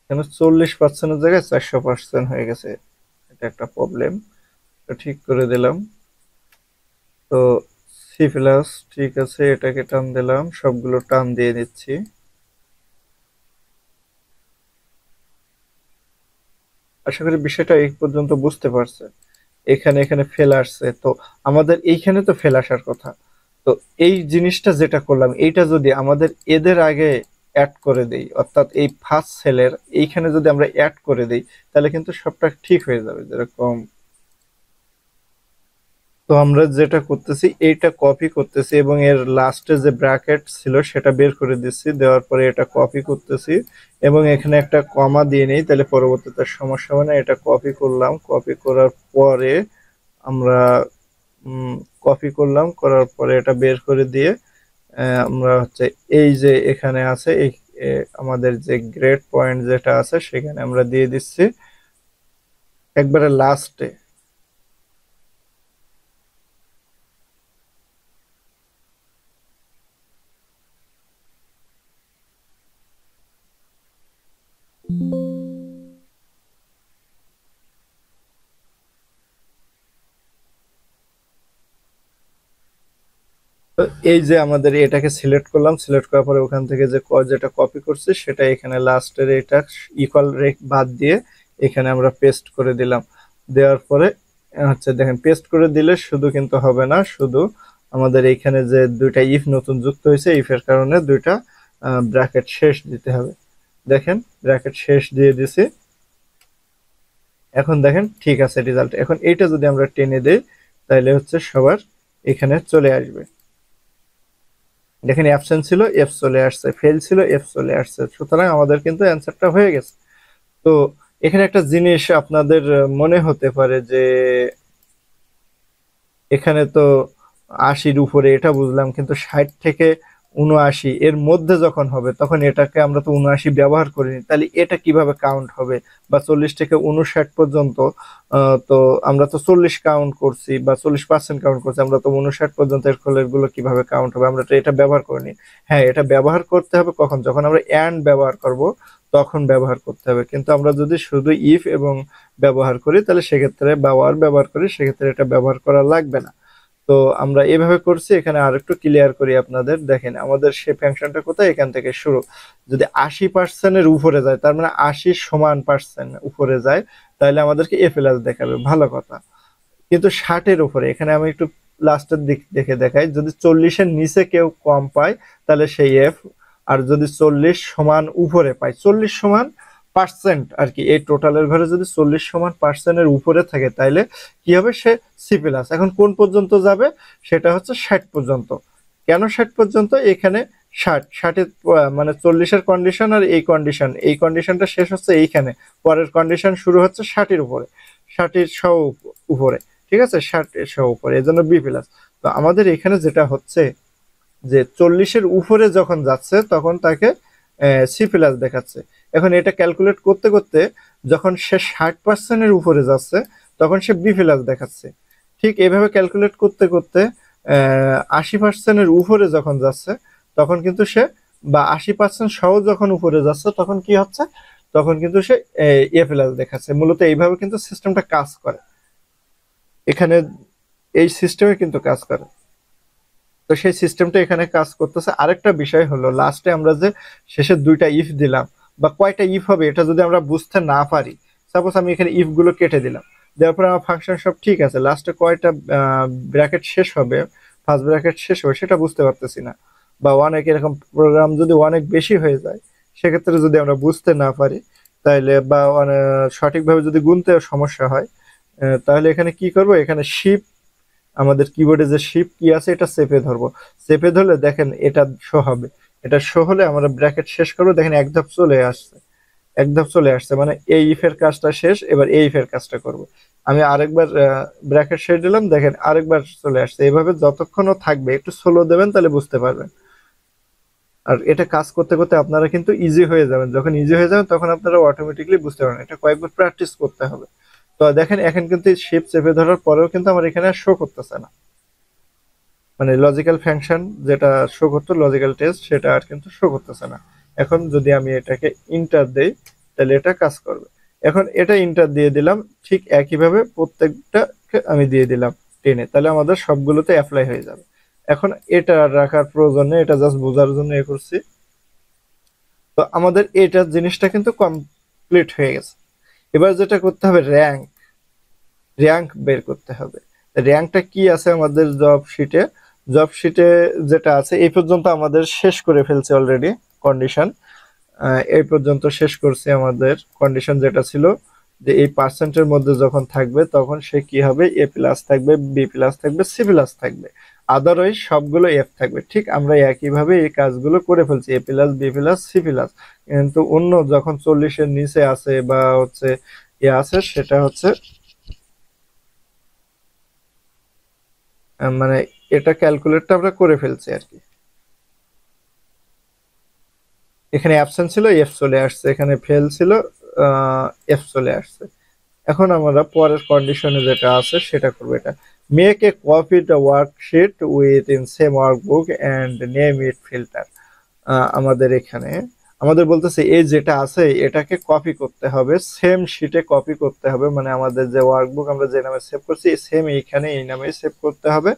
কেন 40%-এর জায়গায় 400% হয়ে গেছে, এটা একটা প্রবলেম। তো ঠিক করে দিলাম। তো সি প্লাস, ঠিক আছে, এটাকে টান দিলাম, সবগুলো টান দিয়ে দিচ্ছি। আশা করি বিষয়টা এই পর্যন্ত বুঝতে পারছে। এখানে এখানে ফেল আসছে, তো আমাদের এইখানে তো ফেল আসার কথা। তো এই জিনিসটা যেটা করলাম, এইটা যদি আমাদের এদের আগে অ্যাড করে দেই, অর্থাৎ এই ফার্স্ট সেলের এইখানে যদি আমরা অ্যাড করে দেই, তাহলে কিন্তু সবটা ঠিক হয়ে যাবে। যেরকম, তো আমরা যেটা করতেছি, এইটা কপি করতেছি এবং এর লাস্টে যে ব্র্যাকেট ছিল সেটা বের করে দিচ্ছি, দেওয়ার পরে এটা কপি করতেছি এবং এখানে একটা কমা দিয়ে নেই, তাহলে পরবর্তীতে সমস্যা হবে না। এটা কপি করলাম, কপি করার পরে আমরা কপি করলাম, করার পরে এটা বের করে দিয়ে আমরা হচ্ছে এই যে এখানে আছে এই আমাদের যে গ্রেড পয়েন্ট যেটা আছে সেখানে আমরা দিয়ে দিচ্ছি একবারে লাস্টে। তো এই যে আমাদের এটাকে সিলেক্ট করলাম, সিলেক্ট করার পরে ওখান থেকে যে যেটা কপি করছি সেটা এখানে লাস্টের এটা ইকুয়াল রেখ বাদ দিয়ে এখানে আমরা পেস্ট করে দিলাম। দেওয়ার পরে হচ্ছে দেখেন, পেস্ট করে দিলে শুধু কিন্তু হবে না, শুধু আমাদের এইখানে যে দুইটা ইফ নতুন যুক্ত হয়েছে, ইফের কারণে দুইটা ব্র্যাকেট শেষ দিতে হবে। দেখেন ব্র্যাকেট শেষ দিয়ে দিছি। এখন দেখেন ঠিক আছে রেজাল্ট। এখন এইটা যদি আমরা টেনে দেই তাহলে হচ্ছে সবার এখানে চলে আসবে। দেখেন অ্যাবসেন্ট ছিল, এফ চলে আসছে, ফেল ছিল, এফ চলে আসছে। সুতরাং আমাদের কিন্তু অ্যান্সারটা হয়ে গেছে। তো এখানে একটা জিনিস আপনাদের মনে হতে পারে যে এখানে তো 80-র উপরে, এটা বুঝলাম, কিন্তু 60 থেকে 79 এর মধ্যে যখন হবে তখন এটাকে আমরা তো 79 ব্যবহার করিনি, তাহলে এটা কিভাবে কাউন্ট হবে? বা 40 থেকে 59 পর্যন্ত, তো আমরা তো 40 কাউন্ট করছি বা 40% কাউন্ট করছি, আমরা তো 59 পর্যন্ত এর গুলো কিভাবে কাউন্ট হবে? আমরা তো এটা ব্যবহার করিনি। হ্যাঁ, এটা ব্যবহার করতে হবে কখন? যখন আমরা এন্ড ব্যবহার করব তখন ব্যবহার করতে হবে। কিন্তু আমরা যদি শুধু ইফ এবং ব্যবহার করি তাহলে সেক্ষেত্রে, বা ওয়ার ব্যবহার করি সেক্ষেত্রে এটা ব্যবহার করা লাগবে না। তো আমরা এভাবে করছি। এখানে আর একটু ক্লিয়ার করি আপনাদের। দেখেন আমাদের সেই ফাংশনটা কোথায়, এখান থেকে শুরু। যদি 80%-এর উপরে যায়, তার মানে 80% উপরে যায়, তাহলে আমাদেরকে এ প্লাস দেখাবে, ভালো কথা। কিন্তু 60-এর উপরে, এখানে আমি একটু লাস্টের দিক দেখে দেখাই, যদি 40-এর নিচে কেউ কম পায় তাহলে সেই এফ, আর যদি 40 সমান উপরে পায়, 40 সমান পার্সেন্ট আর কি, এই টোটালের ঘরে যদি 40 সমান পার্সেন্টের উপরে থাকে তাহলে কি হবে, সে সি প্লাস। এখন কোন পর্যন্ত যাবে, সেটা হচ্ছে 60 পর্যন্ত। কেন 60 পর্যন্ত? এখানে 60 মানে 40-এর কন্ডিশন আর এই কন্ডিশন, এই কন্ডিশনটা শেষ হচ্ছে এইখানে, পরের কন্ডিশন শুরু হচ্ছে 60-এর উপরে, 60-এর সহ উপরে, ঠিক আছে, 60-এর সহ উপরে, এজন্য বি প্লাস। তো আমাদের এখানে যেটা হচ্ছে যে 40-এর উপরে যখন যাচ্ছে তখন তাকে সি প্লাস দেখাচ্ছে। এখন এটা ক্যালকুলেট করতে করতে যখন সে 60%-এর উপরে যাচ্ছে তখন সে বি প্লাস দেখাচ্ছে। ঠিক এভাবে ক্যালকুলেট করতে করতে 80%-এর উপরে যখন যাচ্ছে তখন কিন্তু সে, বা 80% সহ যখন উপরে যাচ্ছে তখন কি হচ্ছে, তখন কিন্তু সে এ প্লাস দেখাচ্ছে। মূলত এইভাবে কিন্তু সিস্টেমটা কাজ করে, এখানে এই সিস্টেমে কিন্তু কাজ করে। তো সেই সিস্টেমটা এখানে কাজ করতেছে। আরেকটা বিষয় হলো, লাস্টে আমরা যে শেষে দুইটা ইফ দিলাম, বা কয়টা ইফ হবে এটা যদি আমরা বুঝতে না পারি, সাপোজ আমি এখানে ইফ গুলো কেটে দিলাম, দেওয়ার পরে আমার ফাংশন সব ঠিক আছে, লাস্টে কয়টা ব্র্যাকেট শেষ হবে, ফার্স্ট ব্র্যাকেট শেষ হবে সেটা বুঝতে পারতেছি না, বা অনেক এরকম প্রোগ্রাম যদি অনেক বেশি হয়ে যায়, সেক্ষেত্রে যদি আমরা বুঝতে না পারি তাইলে, বা সঠিকভাবে যদি গুনতে সমস্যা হয়, তাহলে এখানে কি করব, এখানে শিফট, আমাদের কিবোর্ডে যে শিফট কি আছে এটা চেপে ধরবো। চেপে ধরলে দেখেন এটা শো হবে। এটা শো হলে আমরা ব্র্যাকেট শেষ করবো, দেখেন এক ধাপ চলে আসছে, এক ধাপ চলে আসছে, মানে এই ইফের কাজটা শেষ, এবার এই ইফের কাজটা করব। আমি আরেকবার ব্র্যাকেট শেষ দিলাম, দেখেন আরেকবার চলে আসছে। এইভাবে যতক্ষণও থাকবে একটু স্লো দেবেন, তাহলে বুঝতে পারবেন। আর এটা কাজ করতে করতে আপনারা কিন্তু ইজি হয়ে যাবেন। যখন ইজি হয়ে যাবেন তখন আপনারা অটোমেটিকলি বুঝতে পারবেন। এটা কয়েকবার প্র্যাকটিস করতে হবে। তো দেখেন এখন কিন্তু শিফট চেপে ধরার পরেও কিন্তু আমার এখানে শো করতেছে না, মানে লজিক্যাল ফাংশন যেটা শো করতো, লজিক্যাল টেস্ট, সেটা আর কিন্তু শো করতেছে না। এখন যদি আমি এটাকে ইন্টার দেই তাহলে এটা কাজ করবে। এখন এটা ইন্টার দিয়ে দিলাম, ঠিক একইভাবে প্রত্যেকটাকে আমি দিয়ে দিলাম টেনে, তাহলে আমাদের সবগুলোতে অ্যাপ্লাই হয়ে যাবে। এখন এটা রাখার প্রয়োজন নেই, এটা জাস্ট বোঝার জন্য এ করছি। তো আমাদের এটা জিনিসটা কিন্তু কমপ্লিট হয়ে গেছে। এবার যেটা করতে হবে, র্যাঙ্ক বের করতে হবে। র্যাঙ্কটা কি আছে আমাদের জব শিটে যেটা আছে, এই পর্যন্ত আমাদের শেষ করে ফেলছে অলরেডি কন্ডিশন। এই পর্যন্ত শেষ করছি। আমাদের কন্ডিশন যেটা ছিল যে এই পার্সেন্টের মধ্যে যখন থাকবে তখন সে কি হবে, এ প্লাস থাকবে, বি প্লাস থাকবে, সি প্লাস থাকবে, আদারওয়াইজ সবগুলো এফ থাকবে। ঠিক আমরা একইভাবে এই কাজগুলো করে ফেলছি, A plus, B plus, C plus. কিন্তু অন্য যখন 40-এর নিচে আছে বা হচ্ছে ইয়ে আছে, সেটা হচ্ছে মানে এটা ক্যালকুলেটটা আমরা করে ফেলছি আর কি। এখানে অ্যাবসেন্ট ছিল, এফ চলে আসছে, এখানে ফেল ছিল, এফ চলে আসছে। এখন আমরা পরের কন্ডিশনে যেটা আছে সেটা করবো। এটা make a copy the worksheet with in same workbook and name it filter. আমাদের এখানে আমাদের বলতেছে এই যেটা আছে এটাকে কপি করতে হবে, সেম শিটে কপি করতে হবে, মানে আমাদের যে ওয়ার্কবুক আমরা যে নামে সেভ করছি সেম এইখানে এই নামে সেভ করতে হবে।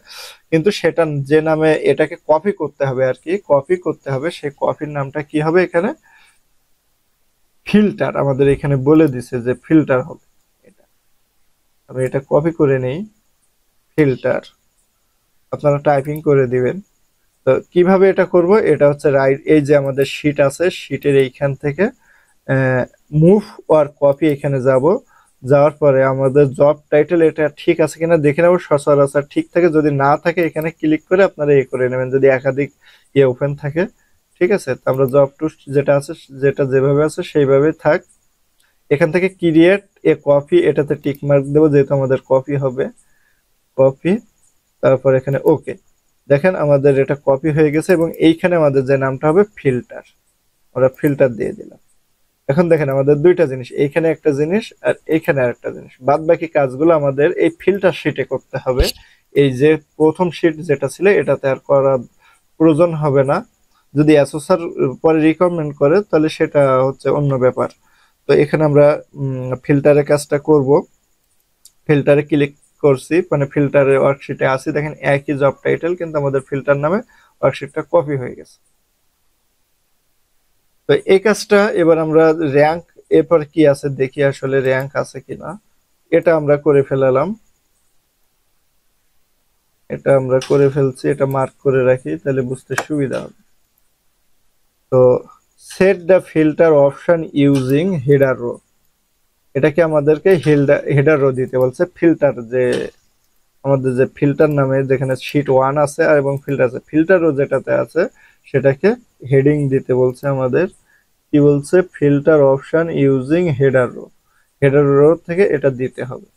কিন্তু সেটা যে নামে এটাকে কপি করতে হবে আর কি, কপি করতে হবে, সেই কপির নামটা কি হবে, এখানে ফিল্টার আমাদের এখানে বলে দিছে যে ফিল্টার হবে। এটা আমি এটা কপি করে নেই, ফিল্টার আপনারা টাইপিং করে দিবেন। তো কিভাবে এটা করব, এটা হচ্ছে রাইট, এই যে আমাদের শিট আছে, শিটের এইখান থেকে মুভ আর কপি এখানে যাব। যাওয়ার পরে আমাদের জব টাইটেল এটা ঠিক আছে কিনা দেখে নেব, সচরাচর ঠিক থাকে, যদি না থাকে এখানে ক্লিক করে আপনারা এ করে নেবেন, যদি একাধিক ইয়ে ওপেন থাকে। ঠিক আছে, তো আমরা জব টু যেটা আছে, যেটা যেভাবে আছে সেইভাবে থাক। এখান থেকে ক্রিয়েট এ কপি, এটাতে টিক মার্ক দেবো যেহেতু আমাদের কপি হবে, কপি, তারপর এখানে ওকে। দেখেন আমাদের এটা কপি হয়ে গেছে এবং এইখানে আমাদের যে নামটা হবে ফিল্টার, আমরা ফিল্টার দিয়ে দিলাম। এখন দেখেন আমাদের দুইটা জিনিস, এইখানে একটা জিনিস আর এইখানে আরেকটা জিনিস, বাদ বাকি কাজগুলো আমাদের এই ফিল্টার শিটে করতে হবে। এই যে প্রথম শিট যেটা ছিল এটাতে আর করার প্রয়োজন হবে না। যদি অ্যাসোসার পরে রিকমেন্ড করে তাহলে সেটা হচ্ছে অন্য ব্যাপার। তো এখানে আমরা ফিল্টারের কাজটা করব। ফিল্টারে ক্লিক করছি, মানে ফিল্টারের ওয়ার্কশিটে আছি, দেখেন একই জব টাইটেল কিন্তু আমাদের ফিল্টার নামে ওয়ার্কশিটটা কপি হয়ে গেছে। তো এই কাজটা এবার আমরা র্যাঙ্ক, এরপর কি আছে দেখি আসলে র্যাঙ্ক আছে কিনা। এটা আমরা করে ফেলালাম, এটা আমরা করে ফেলছি, এটা মার্ক করে রাখি তাহলে বুঝতে সুবিধা হবে। তো set the filter option using header row, এটাকে আমাদেরকে হেডার রো দিতে বলছে। ফিল্টার যে আমাদের যে ফিল্টার নামে যেখানে শিট 1 আছে আর এবং ফিল্টার আছে, ফিল্টার রো যেটাতে আছে সেটাকে হেডিং দিতে বলছে আমাদের। কি বলছে, filter option using header row, header row থেকে এটা দিতে হবে,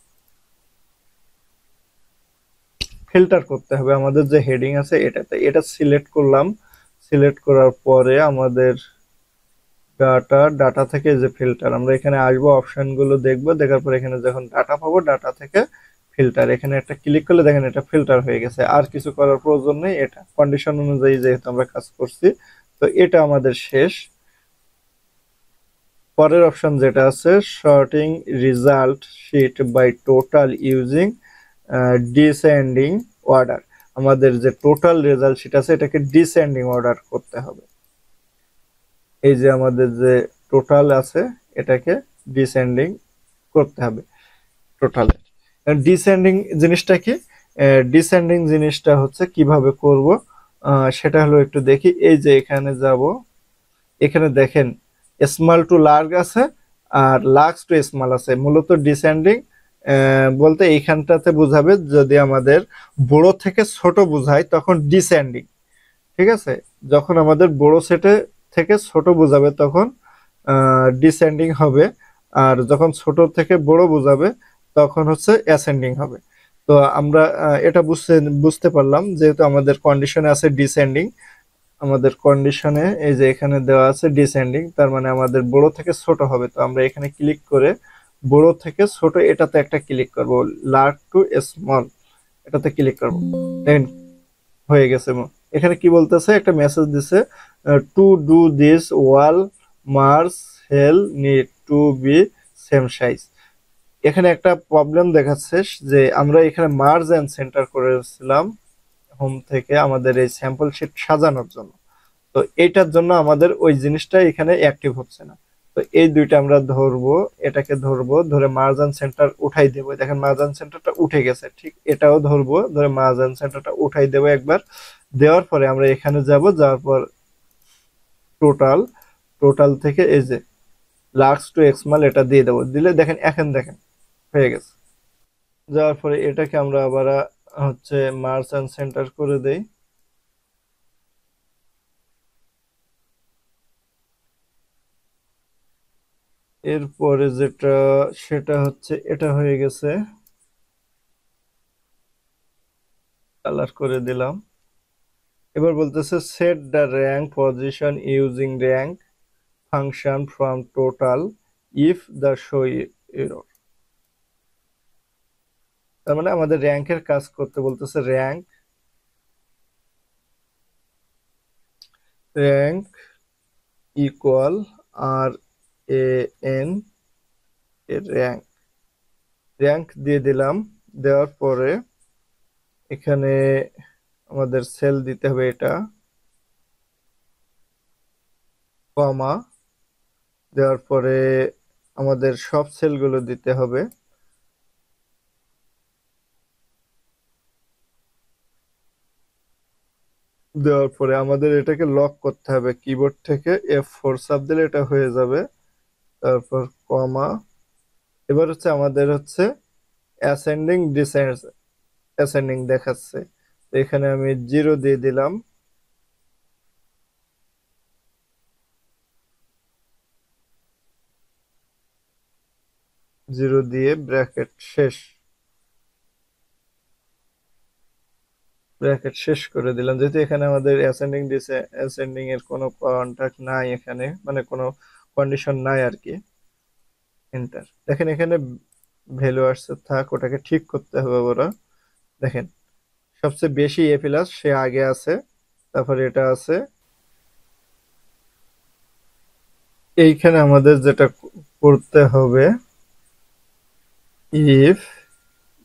ফিল্টার করতে হবে আমাদের যে হেডিং আছে এটাতে। এটা সিলেক্ট করলাম, সিলেক্ট করার পরে আমাদের ডাটা থেকে যে ফিল্টার, আমরা এখানে আসবো, অপশন গুলো দেখবো, দেখার পর এখানে যখন ডাটা পাবো ডাটা থেকে ফিল্টার, এখানে একটা ক্লিক করলে দেখেন এটা ফিল্টার হয়ে গেছে, আর কিছু করার প্রয়োজন নেই। এটা কন্ডিশন অনুযায়ী যেহেতু আমরা কাজ করছি, তো এটা আমাদের শেষ। পরের অপশন যেটা আছে, sorting result sheet by total using descending order, আমাদের যে টোটাল রেজাল্ট শিট আছে এটাকে ডিসেন্ডিং অর্ডার করতে হবে। এই যে আমাদের যে টোটাল আছে এটাকে ডিসেন্ডিং করতে হবে টোটালে। ডিসেন্ডিং জিনিসটা কি, ডিসেন্ডিং জিনিসটা হচ্ছে কিভাবে করব সেটা হলো একটু দেখি। এই যে এখানে যাব, এখানে দেখেন স্মল টু লার্জ আছে আর লার্জ টু স্মল আছে। মূলত ডিসেন্ডিং বলতে এইখানটাতে বোঝাবে যদি আমাদের বড় থেকে ছোট বোঝায় তখন ডিসেন্ডিং, ঠিক আছে। যখন আমাদের বড় সেটে থেকে ছোট বোঝাবে তখন ডিসেন্ডিং হবে, আর যখন ছোট থেকে বড় বোঝাবে তখন হচ্ছে অ্যাসেন্ডিং হবে। তো আমরা এটা বুঝতে পারলাম যেহেতু আমাদের কন্ডিশনে আছে ডিসেন্ডিং, আমাদের কন্ডিশনে এই যে এখানে দেওয়া আছে ডিসেন্ডিং, তার মানে আমাদের বড় থেকে ছোট হবে। তো আমরা এখানে ক্লিক করে বড় থেকে ছোট এটাতে একটা ক্লিক করব, লার্জ টু স্মল এটাতে ক্লিক করব, দেখেন হয়ে গেছে। এখানে কি বলতেছে, একটা মেসেজ দিছে, to do this all merged হেল need, to be same size. এখানে একটা প্রবলেম দেখাচ্ছে যে আমরা এখানে মার্জ এন্ড সেন্টার করেছিলাম হোম থেকে আমাদের এই স্যাম্পল শিট সাজানোর জন্য। তো এইটার জন্য আমাদের ওই জিনিসটা এখানে অ্যাক্টিভ হচ্ছে না। তো এই দুইটা আমরা ধরবো, এটাকে ধরবো, ধরে মার্জিন সেন্টার উঠাই দেবো। দেখেন মার্জিন সেন্টারটা উঠে গেছে, ঠিক এটাও ধরবো, ধরে মার্জিন সেন্টারটা উঠাই দেবো একবার। দেওয়ার পরে আমরা এখানে যাব, যাওয়ার পর টোটাল, টোটাল থেকে এই যে লাক্স টু এক্সমাল এটা দিয়ে দেবো। দিলে দেখেন এখন দেখেন হয়ে গেছে। যাওয়ার পরে এটাকে আমরা আবার হচ্ছে মার্জিন সেন্টার করে দেই। এরপরে যেটা সেটা হচ্ছে এটা হয়ে গেছে, কালার করে দিলাম। এবার বলতেছে set the rank position using rank function from total if the show error. তার মানে আমাদের র্যাঙ্কের কাজ করতে বলতেছে। Rank, rank equal R A N এর র্যাঙ্ক, র্যাঙ্ক দিয়ে দিলাম। দেওয়ার পরে এখানে আমাদের সেল দিতে হবে এটা, কমা, দেওয়ার পরে আমাদের সব সেলগুলো দিতে হবে। দেওয়ার পরে আমাদের এটাকে লক করতে হবে কিবোর্ড থেকে, F4 চাপ দিলে এটা হয়ে যাবে। তারপর কমা, এবার হচ্ছে আমাদের হচ্ছে অ্যাসেন্ডিং অ্যাসেন্ডিং দেখাচ্ছে। তো এখানে আমি 0 দিয়ে দিলাম। জিরো দিয়ে ব্র্যাকেট শেষ, ব্র্যাকেট শেষ করে দিলাম। যেহেতু এখানে আমাদের অ্যাসেন্ডিং অ্যাসেন্ডিং এর কোনো কন্ট্যাক্ট নাই, এখানে মানে কোনো কন্ডিশন নাই আর কি। এন্টার, দেখেন এখানে ভ্যালু আসছে, থাক, ওটাকে ঠিক করতে হবে ওরা। দেখেন সবচেয়ে বেশি এ প্লাস সে আগে আছে, তারপরে এটা আছে। এইখানে আমাদের যেটা করতে হবে, if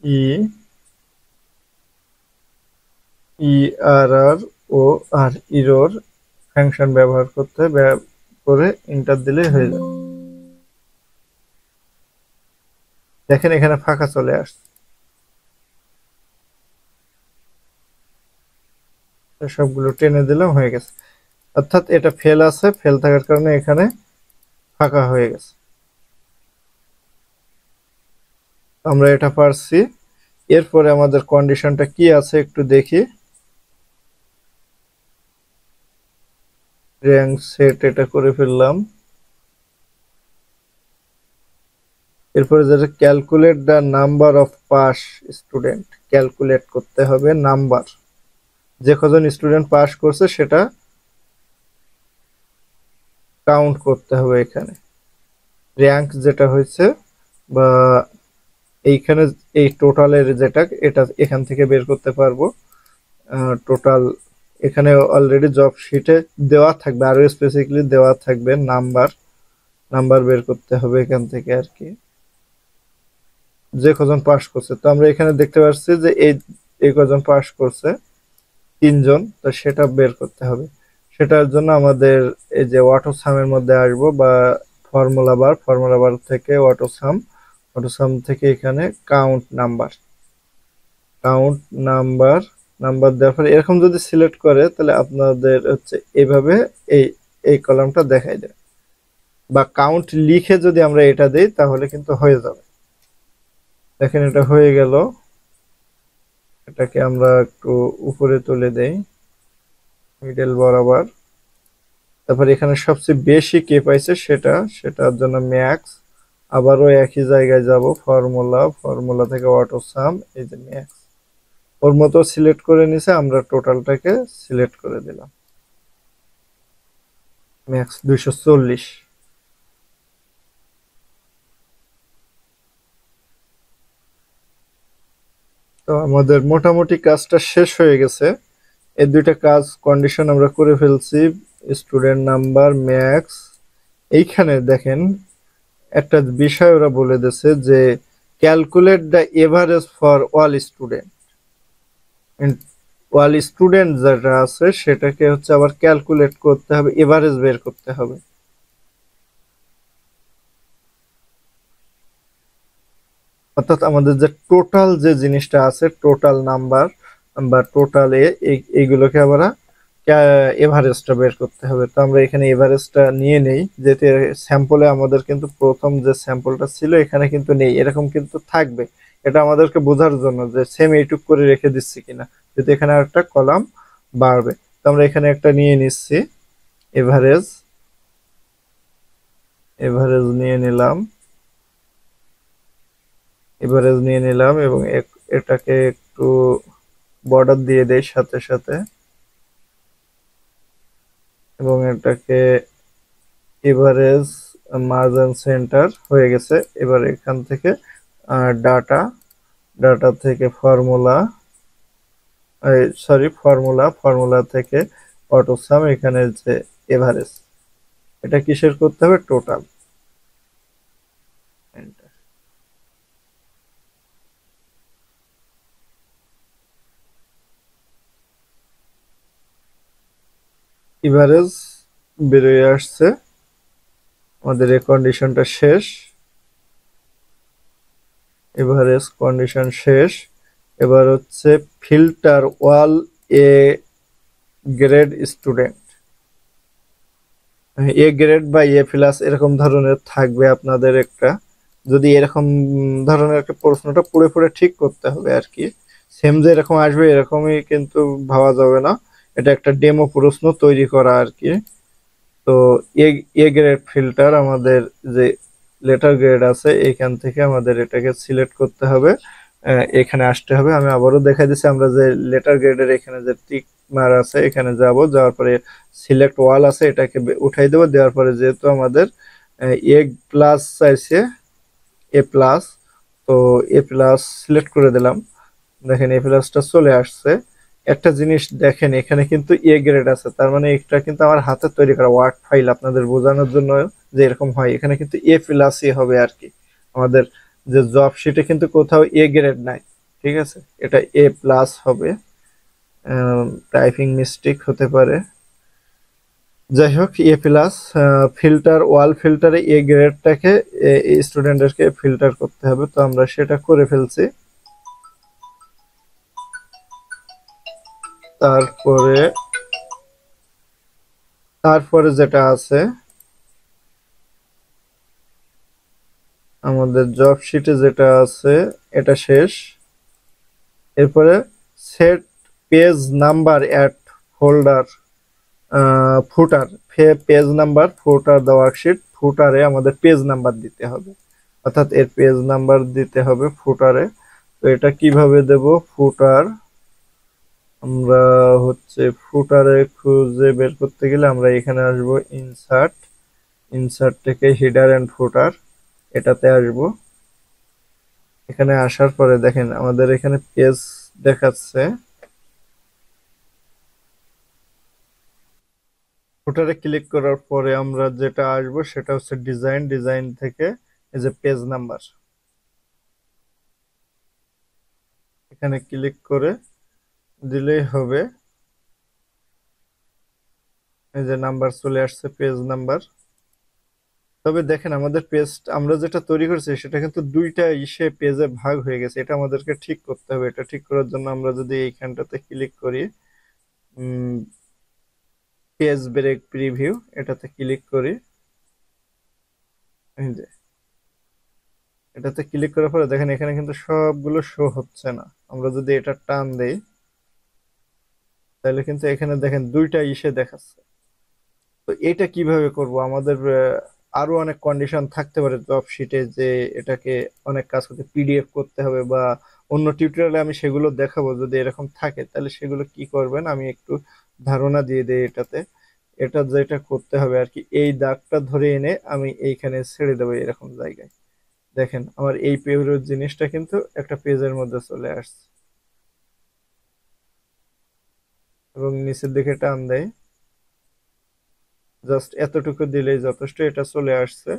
E E R R O R error function ব্যবহার করতে করে ইন্টার দিলেই হয়ে যাবে। দেখেন এখানে ফাঁকা চলে আসছে, সবগুলো টেনে দিলাম, হয়ে গেছে। অর্থাৎ এটা ফেল আছে, ফেল থাকার কারণে এখানে ফাঁকা হয়ে গেছে। আমরা এটা পারছি। এরপরে আমাদের কন্ডিশনটা কি আছে একটু দেখি। র্যাঙ্ক সেট এটা করে ফেললাম। এরপরে যেটা calculate the number of pass student, calculate করতে হবে নাম্বার, যে কজন স্টুডেন্ট পাস করছে সেটা কাউন্ট করতে হবে এখানে। র্যাঙ্ক যেটা হয়েছে বা এইখানে এই টোটালের যেটা, এটা এখান থেকে বের করতে পারবো। টোটাল এখানে অলরেডি জব শিটে দেওয়া থাকবে, আরো স্পেসিফিকলি দেওয়া থাকবে নাম্বার, নাম্বার বের করতে হবে এখান থেকে আর কি, যে কজন পাস করছে। তো আমরা এখানে দেখতে পাচ্ছি যে এই কজন পাস করছে, 3 জন। তো সেটা বের করতে হবে। সেটার জন্য আমাদের এই যে অটো সামের মধ্যে আসবো, বা ফর্মুলা বার থেকে অটো সাম, অটো সাম থেকে এখানে count number, count number, number দেওয়ার পরে এরকম যদি সিলেক্ট করে তাহলে আপনাদের হচ্ছে এইভাবে এই এই কলামটা দেখাই দেবে। বা কাউন্ট লিখে যদি আমরা এটা দেই তাহলে কিন্তু হয়ে যাবে। দেখেন এটা হয়ে গেল। এটাকে আমরা একটু উপরে তুলে দেই মিডল বরাবর। তারপর এখানে সবচেয়ে বেশি কে পাইছে সেটার জন্য ম্যাক্স, আবারও একই জায়গায় যাব, ফর্মুলা, ফর্মুলা থেকে অটো সাম, এই যে ম্যাক্স ওর মতো সিলেক্ট করে নিছে, আমরা টোটালটাকে সিলেক্ট করে দিলাম, ম্যাক্স 240। তো আমাদের মোটামুটি কাজটা শেষ হয়ে গেছে। এই দুইটা কাজ কন্ডিশন আমরা করে ফেলছি। স্টুডেন্ট নাম্বার ম্যাক্স, এইখানে দেখেন একটা বিষয় ওরা বলে দিয়েছে যে calculate the average for all student. All student যেটা আছে সেটাকে হচ্ছে আবার ক্যালকুলেট করতে হবে, এভারেজ বের করতে হবে। অর্থাৎ আমাদের যে টোটাল যে জিনিসটা আছে, টোটাল নাম্বার বা টোটাল এইগুলোকে আবার এভারেজটা বের করতে হবে। তো আমরা এখানে এভারেজটা নিয়ে নেই, যেতে স্যাম্পলে আমাদের কিন্তু প্রথম যে স্যাম্পলটা ছিল এখানে কিন্তু নেই, এরকম কিন্তু থাকবে। এটা আমাদেরকে বোঝার জন্য যে সেম এইটুক করে রেখে দিচ্ছি কিনা, যদি এখানে একটা কলাম বাড়বে। তো আমরা এখানে একটা নিয়ে নিচ্ছি এভারেজ, এভারেজ নিয়ে নিলাম, এভারেজ নিয়ে নিলাম এবং এটাকে একটু বর্ডার দিয়ে দেই সাথে সাথে, এবং এটাকে এভারেজ মার্জিন সেন্টার হয়ে গেছে। এবার এখান থেকে ডাটা, ডাটা থেকে ফর্মুলা, সরি ফর্মুলা, ফর্মুলা থেকে অটোসাম, এখানে যে এভারেজ, এটা কিসের করতে হবে, টোটাল। এভারেজ বেরিয়ে আসছে, আমাদের এই কন্ডিশনটা শেষ, এভারেজ কন্ডিশন শেষ। এবার হচ্ছে filter wall A grade student, A grade বা এ প্লাস এরকম ধরনের থাকবে আপনাদের একটা। যদি এরকম ধরনের একটা প্রশ্নটা পড়ে পড়ে ঠিক করতে হবে আর কি, সেম যে এরকম আসবে এরকমই কিন্তু ভাবা যাবে না, এটা একটা ডেমো প্রশ্ন তৈরি করা আর কি। তো এ এ গ্রেড ফিল্টার, আমাদের যে লেটার গ্রেড আছে এখান থেকে আমাদের এটাকে সিলেক্ট করতে হবে, এখানে আসতে হবে। আমি আবারও দেখাই দিচ্ছি, আমরা যে লেটার গ্রেডের এখানে যে টিক মার আছে এখানে যাব, যাওয়ার পরে সিলেক্ট ওয়াল আছে এটাকে উঠাই দেবো, দেওয়ার পরে যেহেতু আমাদের এ প্লাস চাইছে, এ প্লাস, তো এ প্লাস সিলেক্ট করে দিলাম। দেখেন এ প্লাসটা চলে আসছে। একটা জিনিস দেখেন, এখানে কিন্তু এ গ্রেড আছে, তার মানে এটা কিন্তু আমার হাতে তৈরি করা ওয়ার্ড ফাইল, আপনাদের বোঝানোর জন্য যে এরকম হয়, এখানে কিন্তু এ প্লাসই হবে আর কি। আমাদের যে জব শিটে কিন্তু কোথাও এ গ্রেড নাই, ঠিক আছে, এটা এ প্লাস হবে। টাইপিং মিস্টেক হতে পারে, যাই হোক এ প্লাস। ফিল্টার ওয়াল ফিল্টারে এ গ্রেডটাকে স্টুডেন্টদেরকে ফিল্টার করতে হবে, তো আমরা সেটা করে ফেলছি। তারপরে তারপরে যেটা আছে আমাদের জব শিটে যেটা আছে এটা শেষ। এরপরে set page number at folder footer, page number footer the worksheet, ফুটারে আমাদের পেজ নাম্বার দিতে হবে, অর্থাৎ এর পেজ নাম্বার দিতে হবে ফুটারে। তো এটা কিভাবে দেব, ফুটার, আমরা হচ্ছে ফুটারে খুঁজে বের করতে গেলে আমরা এখানে আসবো ইনসার্ট, ইনসার্ট থেকে হিডার এন্ড ফুটার, এটাতে আসবো। এখানে আসার পরে দেখেন আমাদের এখানে পেজ দেখাচ্ছে, ফুটারে ক্লিক করার পরে আমরা যেটা আসবো সেটা হচ্ছে ডিজাইন, ডিজাইন থেকে এই যে পেজ নাম্বার, এখানে ক্লিক করে দিলেই হবে, এই যে নাম্বার চলে আসছে, পেজ নাম্বার। তবে দেখেন আমাদের পেজ আমরা যেটা তৈরি করেছি সেটা কিন্তু দুইটা পেজে ভাগ হয়ে গেছে, এটা আমাদেরকে ঠিক করতে হবে। এটা ঠিক করার জন্য আমরা যদি এইখানটাতে ক্লিক করি, পেজ ব্রেক প্রিভিউ, এটাতে ক্লিক করি, এই যে এটাতে ক্লিক করার পরে দেখেন এখানে কিন্তু সবগুলো শো হচ্ছে না। আমরা যদি এটা টান দেই তাহলে কিন্তু এখানে দেখেন দুইটা দেখাচ্ছে। তো এটা কিভাবে করব, আমাদের আরো অনেক কন্ডিশন থাকতে পারে জব শিটে, যে এটাকে অনেক কাজ করতে পিডিএফ করতে হবে বা অন্য টিউটোরিয়ালে আমি সেগুলো দেখাবো। যদি এরকম থাকে তাহলে সেগুলো কি করবেন আমি একটু ধারণা দিয়ে দেই এটাতে। এটা যেটা করতে হবে আর কি, এই দাগটা ধরে এনে আমি এইখানে ছেড়ে দেবো এরকম জায়গায়। দেখেন আমার এই পেজের জিনিসটা কিন্তু একটা পেজের মধ্যে চলে আসছে, এবং নিচের দিকে টান দেয়, জাস্ট এতটুকু দিলেই যথেষ্ট, এটা চলে আসছে।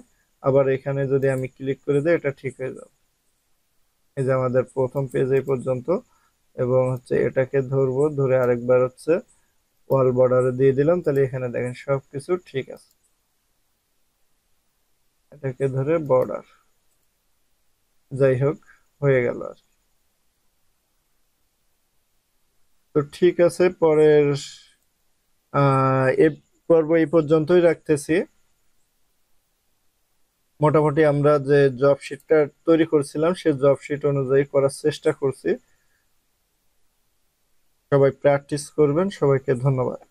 আবার এখানে যদি আমি ক্লিক করে দিই এটা ঠিক হয়ে যাবে। এই যে আমাদের প্রথম পেজ এই পর্যন্ত, এবং হচ্ছে এটাকে ধরবো, ধরে আরেকবার হচ্ছে ওয়াল বর্ডারে দিয়ে দিলাম, তাহলে এখানে দেখেন সবকিছু ঠিক আছে। এটাকে ধরে বর্ডার, যাই হোক হয়ে গেল আর। তো ঠিক আছে, পরের এই পর্ব এই পর্যন্তই রাখতেছি। মোটামুটি আমরা যে জব শিটটা তৈরি করছিলাম সেই জব শিট অনুযায়ী করার চেষ্টা করছি। সবাই প্র্যাকটিস করবেন। সবাইকে ধন্যবাদ।